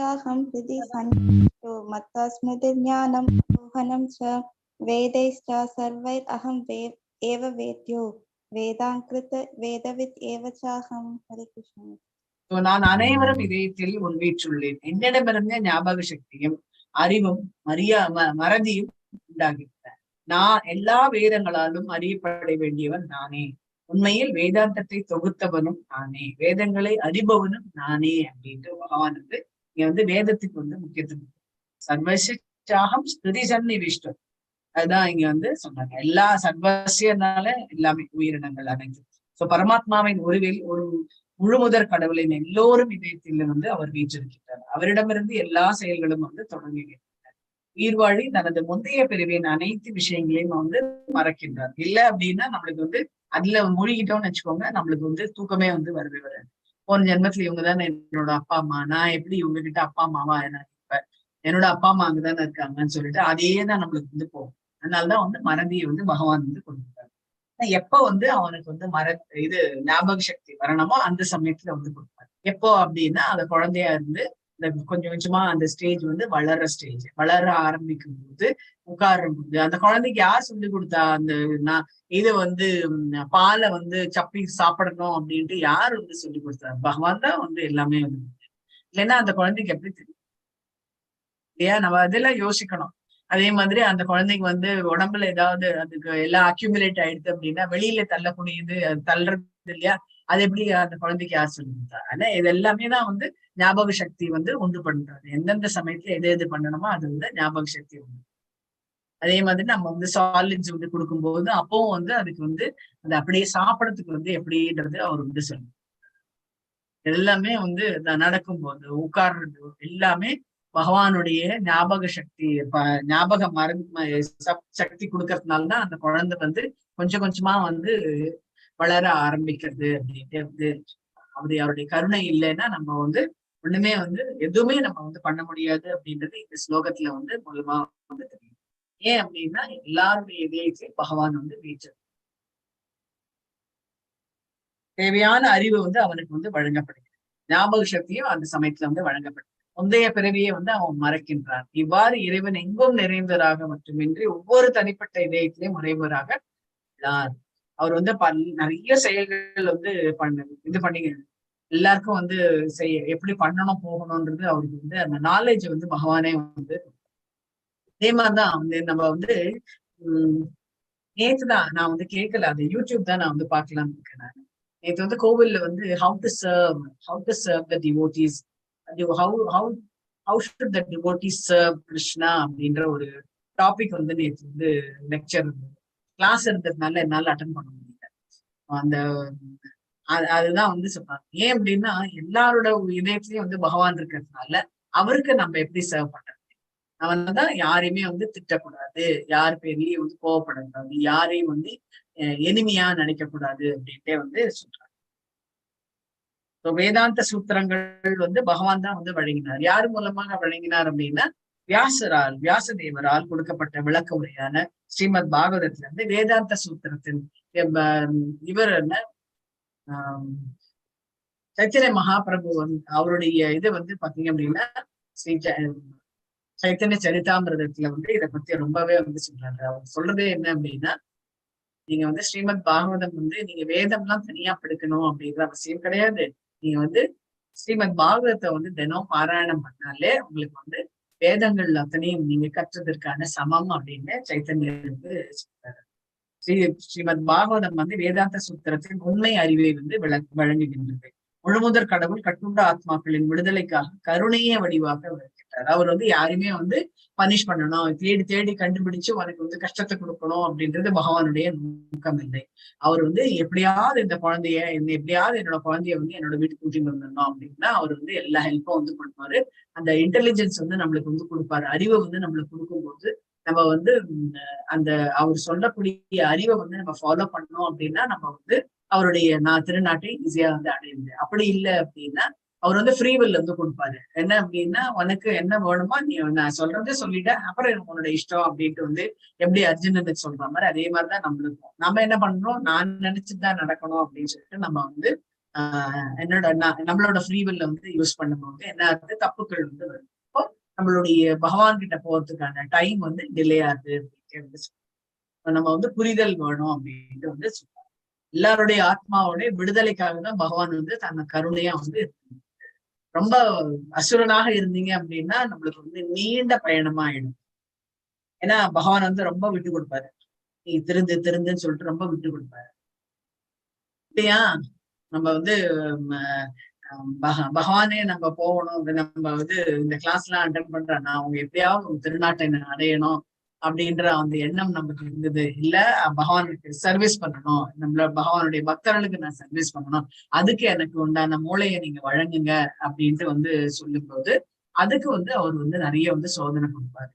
चाहं हृदि सन्निविष्टो मत्तस्मृतिर्ज्ञानं मोहनं च वेदैश्च सर्वैरहं एव वेद्यो वेदाङ्कृत वेदवित् एव चाहं. हरे कृष्ण. நான் அனைவரும் இதயத்தில் உண்வீற்றுள்ளேன். என்னிடமிருந்த ஞாபக சக்தியும் அறிவும் மறதியும் உண்டாகின்றன. நான் எல்லா வேதங்களாலும் அறியப்பட வேண்டியவன் நானே. உண்மையில் வேதாந்தத்தை தொகுத்தவனும் நானே, வேதங்களை அறிபவனும் நானே அப்படின்ட்டு பகவான் வந்து இங்க வந்து வேதத்துக்கு வந்து முக்கியத்துவம். சர்வசியாகம் ஸ்ருதி சன்னிவிஷ்டம், அதுதான் இங்க வந்து சொன்னாங்க. எல்லா சர்வசியனால எல்லாமே உயிரினங்கள் அனைத்து. சோ பரமாத்மாவின் உருவில் ஒரு முழுமுதற் கடவுளின் எல்லோரும் இதயத்தில் வந்து அவர் வீற்றிருக்கின்றார். அவரிடமிருந்து எல்லா செயல்களும் வந்து தொடங்குகின்றன. உயிர்வாழி தனது முந்தைய பிரிவின் அனைத்து விஷயங்களையும் வந்து மறக்கின்றார். இல்ல அப்படின்னா நம்மளுக்கு வந்து அதுல மூழ்கிட்டோம்னு வச்சுக்கோங்க, நம்மளுக்கு வந்து தூக்கமே வந்து வரவே வராது. போன ஜென்மத்துல இவங்கதானே என்னோட அப்பா அம்மா, நான் எப்படி இவங்க கிட்ட அப்பா அம்மாவா நினைப்பேன், என்னோட அப்பா அம்மா அங்கதானே இருக்காங்கன்னு சொல்லிட்டு அதே தான் நம்மளுக்கு வந்து போகும். அதனாலதான் வந்து மறதியை வந்து பகவான் வந்து கொடுத்தாரு. எப்ப வந்து அவனுக்கு வந்து இது ஞாபக சக்தி வரணுமோ அந்த சமயத்துல வந்து கொடுப்பாரு. எப்போ அப்படின்னா அந்த குழந்தையா இருந்து கொஞ்சம் கொஞ்சமா அந்த ஸ்டேஜ் வந்து வளர ஆரம்பிக்கும் போது உட்காரும் போது அந்த குழந்தைக்கு யார் சொல்லி கொடுத்தா அந்த இதை வந்து பாலை வந்து சப்பி சாப்பிடணும் அப்படின்ட்டு யார் வந்து சொல்லி கொடுத்தாரு? பகவான் தான் வந்து எல்லாமே வந்து. இல்லைன்னா அந்த குழந்தைக்கு எப்படி தெரியும் இல்லையா? நம்ம அதெல்லாம் யோசிக்கணும். அதே மாதிரி அந்த குழந்தைக்கு வந்து உடம்புல ஏதாவது அதுக்கு எல்லாம் அக்யூமுலேட் ஆயிடுது அப்படின்னா வெளியில தள்ளக்கூடியது, அது தள்ளுறது இல்லையா, அது எப்படி அந்த குழந்தைக்கு யார் சொல்லி கொடுத்தா? ஆனா இது எல்லாமே தான் வந்து ஞாபக சக்தி வந்து உண்டு பண்றது. எந்தெந்த சமயத்துல எது பண்ணணுமோ அது வந்து ஞாபக சக்தி உண்டு. அதே மாதிரி நம்ம வந்து சாலிட்ஸ் வந்து கொடுக்கும்போது அப்பவும் வந்து அதுக்கு வந்து அது அப்படியே சாப்பிடறதுக்கு வந்து எப்படின்றது அவர் வந்து சொல்லுவார். எல்லாமே வந்து நடக்கும்போது உட்கார்றது எல்லாமே பகவானுடைய ஞாபக சக்தி ஞாபக சக்தி கொடுக்கறதுனாலதான் அந்த குழந்தை வந்து கொஞ்சம் கொஞ்சமா வந்து வளர ஆரம்பிக்கிறது அப்படின்ட்டு வந்து அவருடைய கருணை இல்லைன்னா நம்ம வந்து ஒண்ணுமே வந்து எதுவுமே நம்ம வந்து பண்ண முடியாது அப்படின்றது இந்த ஸ்லோகத்துல வந்து மூலமா வந்து தெரியும். ஏன் அப்படின்னா எல்லாருடைய இதயத்தையும் பகவான் வந்து வீச்சது தேவையான அறிவு வந்து அவனுக்கு வந்து வழங்கப்படுகிறது. ஞாபக சக்தியும் அந்த சமயத்துல வந்து வழங்கப்படுது. முந்தைய பிறவியை வந்து அவன் மறக்கின்றான். இவ்வாறு இறைவன் எங்கும் நிறைந்தவராக மட்டுமின்றி ஒவ்வொரு தனிப்பட்ட இதயத்திலையும் நிறைவராக உள்ளார். அவர் வந்து நிறைய செயல்கள் வந்து இது பண்ணி எல்லாருக்கும் வந்து எப்படி பண்ணணும் போகணும்ன்றது அவருக்கு வந்து அந்த நாலேஜ் வந்து பகவானே வந்து அதே மாதிரிதான் வந்து நம்ம வந்து நேத்துதான் நான் வந்து கேட்கல, அது யூடியூப் தான் நான் வந்து பார்க்கலாம்னு இருக்கேன். நான் நேற்று வந்து கோவில்ல வந்து how to serve the devotees, how should the devotees serve Krishna அப்படின்ற ஒரு டாபிக் வந்து நேற்று வந்து லெக்சர் கிளாஸ் இருந்ததுனால என்னால அட்டன் பண்ண முடியல. அந்த அதுதான் வந்து சொல்றாங்க. ஏன் அப்படின்னா எல்லாரோட இதயத்திலயும் வந்து பகவான் இருக்கிறதுனால அவருக்கு நம்ம எப்படி சர்வ் பண்றது, அவன்தான் யாரையுமே வந்து திட்டக்கூடாது, யார் பேர்லயும் வந்து கோவப்படக்கூடாது, யாரையும் வந்து எளிமையா நினைக்க கூடாது அப்படின்ட்டே வந்து சொல்றாங்க. வேதாந்த சூத்திரங்கள் வந்து பகவான் தான் வந்து வழங்கினார். யார் மூலமாக வழங்கினார் அப்படின்னா வியாசதேவரால் கொடுக்கப்பட்ட விளக்க உரையான ஸ்ரீமத் பாகவதத்துல இருந்து வேதாந்த சூத்திரத்தின் இவர் என்ன சைத்தன்ய மகாபிரபு அவருடைய இது வந்து பாத்தீங்க அப்படின்னா ஸ்ரீ சைத்தன்ய சரிதாமிரதத்துல வந்து இதை பத்தி ரொம்பவே வந்து சொல்றாரு. அவர் சொல்றதே என்ன அப்படின்னா, நீங்க வந்து ஸ்ரீமத் பாகவதம் வந்து நீங்க வேதம்லாம் தனியா படிக்கணும் அப்படிங்கிற அவசியம் கிடையாது. நீங்க வந்து ஸ்ரீமத் பாகவதத்தை வந்து தினம் பாராயணம் பண்ணாலே உங்களுக்கு வந்து வேதங்கள் அத்தனையும் நீங்க கற்றதற்கான சமம் அப்படின்னு சைத்தன்யருக்கு சொல்றாரு. ஸ்ரீமத் பாகவதம் வந்து வேதாந்த சூத்திரத்தின் உண்மை அறிவை வந்து வழங்குகின்றது. முழுமுதற் கடவுள் கட்டுண்ட ஆத்மாக்களின் விடுதலைக்காக கருணைய வடிவாக விளக்கிட்டார். அவர் வந்து யாருமே வந்து பனிஷ் பண்ணணும், தேடி தேடி கண்டுபிடிச்சு உனக்கு வந்து கஷ்டத்தை கொடுக்கணும் அப்படின்றது பகவானுடைய நோக்கம் இல்லை. அவர் வந்து எப்படியாவது இந்த குழந்தைய எப்படியாவது என்னோட குழந்தைய வந்து என்னோட வீட்டுக்கு கூட்டிட்டு வந்துடணும் அப்படின்னா அவர் வந்து எல்லா ஹெல்ப்பும் வந்து பண்ணுவாரு. அந்த இன்டெலிஜென்ஸ் வந்து நம்மளுக்கு வந்து கொடுப்பாரு. அறிவை வந்து நம்மளுக்கு கொடுக்கும்போது நம்ம வந்து அந்த அவர் சொல்லக்கூடிய அறிவை வந்து நம்ம ஃபாலோ பண்ணோம் அப்படின்னா நம்ம வந்து அவருடைய திருநாட்டை ஈஸியா வந்து அடைய முடியும். அப்படி இல்லை அப்படின்னா அவர் வந்து ஃப்ரீவில் வந்து கொடுப்பாரு. என்ன அப்படின்னா உனக்கு என்ன வேணுமோ நீ நான் சொல்றதே சொல்லிட்டேன், அப்புறம் உன்னோட இஷ்டம் அப்படின்ட்டு வந்து எப்படி அர்ஜுனனுக்கு சொல்ற மாதிரி அதே மாதிரிதான் நம்மளுக்கும். நம்ம என்ன பண்றோம், நான் நினைச்சுதான் நடக்கணும் அப்படின்னு சொல்லிட்டு நம்ம வந்து நம்மளோட ஃப்ரீவில்ல வந்து யூஸ் பண்ணும்போது என்ன ஆகுது, தப்புக்கள் வந்து வரும். இப்போ நம்மளுடைய பகவான் கிட்ட போறதுக்கான டைம் வந்து டிலே ஆகுது அப்படின்ட்டு வந்து நம்ம வந்து புரிதல் வேணும் அப்படின்ட்டு வந்து சொல்றோம். எல்லாருடைய ஆத்மாவோட விடுதலைக்காக தான் பகவான் வந்து தன்னை கருணையா வந்து ரொம்ப அசுரனாக இருந்தீங்க அப்படின்னா நம்மளுக்கு வந்து நீண்ட பயணமா ஆயிடும். ஏன்னா பகவான் வந்து ரொம்ப விட்டு கொடுப்பாரு. நீ திருந்துன்னு சொல்லிட்டு ரொம்ப விட்டு கொடுப்பாரு இல்லையா. நம்ம வந்து பகவானே நம்ம போகணும், நம்ம வந்து இந்த கிளாஸ் எல்லாம் அட்டன் பண்றேன், நான் அவங்க எப்படியாவது திருநாட்டை அடையணும் அப்படின்ற அந்த எண்ணம் நமக்கு இருந்தது. இல்ல பகவானுக்கு சர்வீஸ் பண்ணணும், நம்மள பகவானுடைய பக்தர்களுக்கு நான் சர்வீஸ் பண்ணணும், அதுக்கு எனக்கு உண்டான மூளையை நீங்க வழங்குங்க அப்படின்ட்டு வந்து சொல்லும் போது அதுக்கு வந்து அவர் வந்து நிறைய வந்து சோதனை கொடுப்பாரு.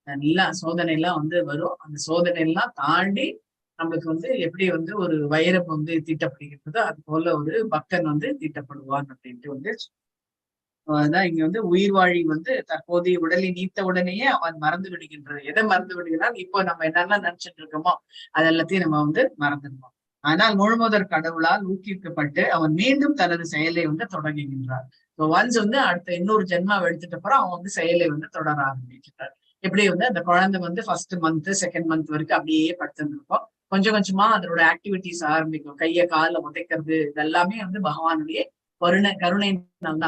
நல்லா சோதனை எல்லாம் வந்து வரும். அந்த சோதனை எல்லாம் தாண்டி நம்மளுக்கு வந்து எப்படி வந்து ஒரு வைரம் வந்து தீட்டப்படுகின்றதோ அது போல ஒரு பக்தன் வந்து தீட்டப்படுவான் அப்படின்ட்டு வந்து அதான் இங்க வந்து உயிர் வாழி வந்து தற்போதைய உடலை நீத்த உடனேயே அவன் மறந்து விடுகின்றது. எதை மறந்து விடுகிறான், இப்போ நம்ம என்னெல்லாம் நினைச்சிட்டு இருக்கோமோ அது எல்லாத்தையும் நம்ம வந்து மறந்துடுவோம். ஆனால் முழுமுதற் கடவுளால் ஊக்குவிக்கப்பட்டு அவன் மீண்டும் தனது செயலை வந்து தொடங்குகின்றார். ஒன்ஸ் வந்து அடுத்த இன்னொரு ஜென்மாவை எடுத்துட்டு அப்புறம் அவன் வந்து செயலை வந்து தொடர ஆரம்பிக்கிறார். எப்படி வந்து அந்த குழந்தை வந்து ஃபர்ஸ்ட் மந்த் செகண்ட் மந்த் வரைக்கும் அப்படியே படுத்திருந்திருக்கும். கொஞ்சம் கொஞ்சமா அதனோட ஆக்டிவிட்டிஸ் ஆரம்பிக்கும். கையை கால உதைக்கிறது இதெல்லாமே வந்து பகவானுடைய கருணை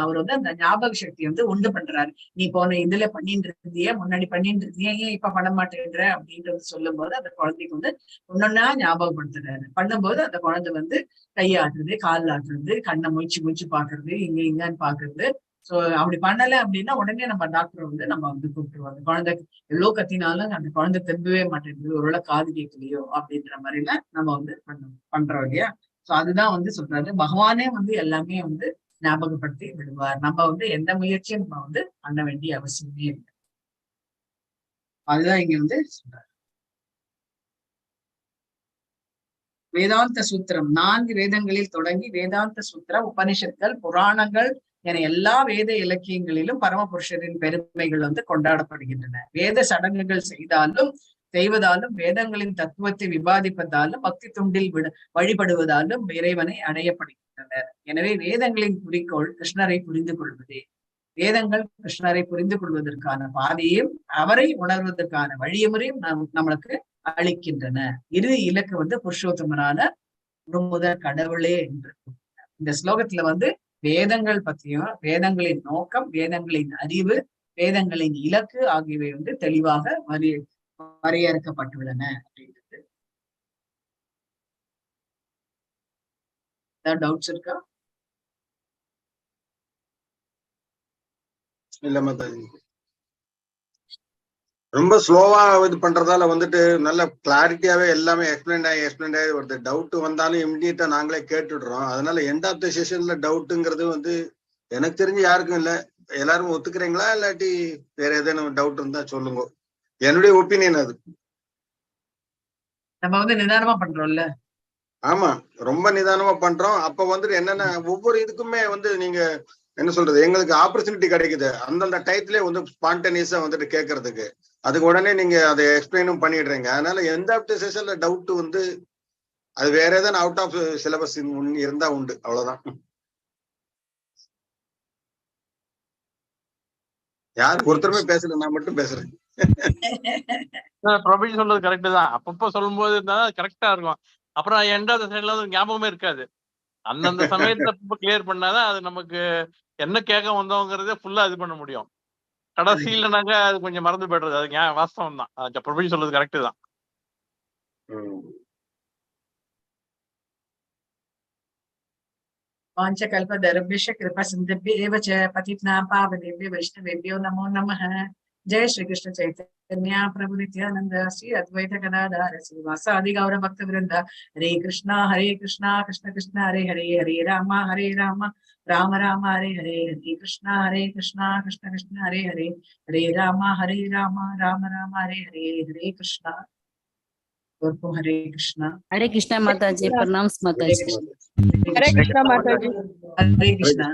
அவர் வந்து அந்த ஞாபக சக்தி வந்து உண்டு பண்றாரு. நீ போன இதுல பண்ணிட்டு இருந்தியே, முன்னாடி பண்ணிட்டு இருந்தியே, ஏன் இப்ப பண்ண மாட்டேன்ற அப்படின்றது சொல்லும் போது அந்த குழந்தைக்கு வந்து ஒன்னொன்னா ஞாபகப்படுத்துறாரு. பண்ணும்போது அந்த குழந்தை வந்து கையாட்டுறது, கால் ஆட்டுறது, கண்ணை முயற்சி பாக்குறது, இங்கன்னு பாக்குறது, சோ அப்படி பண்ணல அப்படின்னா உடனே நம்ம டாக்டர் வந்து நம்ம வந்து கூப்பிட்டுருவாங்க. குழந்தை எவ்வளவு கத்தினாலும் அந்த குழந்தை திரும்பவே மாட்டேங்குது, ஒருவேளை காது கேட்கலையோ அப்படின்ற மாதிரில நம்ம வந்து பண்றோம் இல்லையா. சோ அதுதான் வந்து சொல்றாரு, பகவானே வந்து எல்லாமே வந்து ஞாபகப்படுத்தி விடுவார். நம்ம வந்து எந்த முயற்சியும் நம்ம வந்து பண்ண வேண்டிய அவசியமே இல்லை. அதுதான் இங்க வந்து சொல்றாரு. வேதாந்த சூத்திரம் 4 வேதங்களில் தொடங்கி வேதாந்த சூத்திரம், உபனிஷத்கள், புராணங்கள் என எல்லா வேத இலக்கியங்களிலும் பரமபுருஷரின் பெருமைகள் வந்து கொண்டாடப்படுகின்றன. வேத சடங்குகள் செய்வதாலும் வேதங்களின் தத்துவத்தை விவாதிப்பதாலும் பக்தி துண்டில் வழிபடுவதாலும் இறைவனை அடையப்படுகின்றனர். எனவே வேதங்களின் குறிக்கோள் கிருஷ்ணரை புரிந்து கொள்வதே. வேதங்கள் கிருஷ்ணரை புரிந்து கொள்வதற்கான பாதையும் அவரை உணர்வதற்கான வழிமுறையும் நம்மளுக்கு அளிக்கின்றன. இறுதி இலக்கு வந்து புருஷோத்தமனான முதல் கடவுளே என்று. இந்த ஸ்லோகத்துல வந்து வேதங்கள் பத்தியும், வேதங்களின் நோக்கம், வேதங்களின் அறிவு, வேதங்களின் இலக்கு ஆகியவை வந்து தெளிவாக வரையறுக்கப்பட்டுள்ளன அப்படின்றது. ஏதாவது டவுட்ஸ் இருக்கா? இல்ல மாதாஜி, ரொம்ப ஸ்லோவா இது பண்றதால வந்துட்டு நல்ல கிளாரிட்டியாவே எல்லாமே எக்ஸ்பிளைன் ஆகி வருது. டவுட் வந்தாலும் இமிடியேட்டா நாங்களே கேட்டுடுறோம். அதனால எண்ட் ஆஃப் த செஷன்ல டவுட்டுங்கிறது வந்து எனக்கு தெரிஞ்சு யாருக்கும் இல்லை. எல்லாரும் ஒத்துக்கிறீங்களா, இல்லாட்டி வேற ஏதேனும் டவுட் இருந்தா சொல்லுங்க. என்னுடைய ஒப்பீனியன் அது. நம்ம வந்து நிதானமா பண்றோம்ல. ஆமா, ரொம்ப நிதானமா பண்றோம். அப்ப வந்துட்டு என்னன்னா ஒவ்வொரு இதுக்குமே வந்து நீங்க என்ன சொல்றது, எங்களுக்கு ஆப்பர்ச்சுனிட்டி கிடைக்குது அந்தந்த டயத்திலே வந்து ஸ்பான்டேனியஸா வந்துட்டு கேட்கறதுக்கு. அதுக்கு உடனே நீங்க அதை எக்ஸ்பிளைனும் பண்ணிடுறீங்க. அதனால எந்த ஆஃப் த செஷன்ல டவுட் வந்து அது வேற ஏதாவது அவுட் ஆஃப் சிலபஸ் இருந்தா உண்டு, அவ்வளவுதான். யாரும் ஒருத்தருமே பேசல, நான் மட்டும் பேசுறேன். பிரபு சொல்றது கரெக்ட் தான். அப்பப்போ சொல்லும் போது கரெக்டா இருக்கும். அப்புறம் எண்ட் ஆஃப் த சைட்ல ஞாபகமே இருக்காது. அந்தந்த சமயத்தை கிளியர் பண்ணாதான் அது நமக்கு என்ன கேட்க வந்தோங்கிறதே ஃபுல்லா இது பண்ண முடியும். கடைசியிலனாக்க அது கொஞ்சம் மறந்து போயிடுறது. அது வாஸ்தவம் தான். பிரபு சொல்றது கரெக்ட் தான். वाञ्छकल्पतरुभ्यश्च कृपासिन्धुभ्यः एव च पतितानां पावनेभ्यो वैष्णवेभ्यो नमो नमः। जय श्री कृष्ण चैतन्य प्रभु नित्यानंद श्री अद्वैत गदाधर श्रीवासादि गौर भक्त वृंद। हरे कृष्णा कृष्ण कृष्ण हरे हरे, हरे राम राम राम हरे हरे, हरे कृष्ण कृष्ण कृष्ण हरे हरे, हरे राम राम राम हरे हरे, हरे कृष्णा। हरे कृष्णा माताजी, प्रणाम माताजी। हरे कृष्णा माताजी। हरे कृष्णा।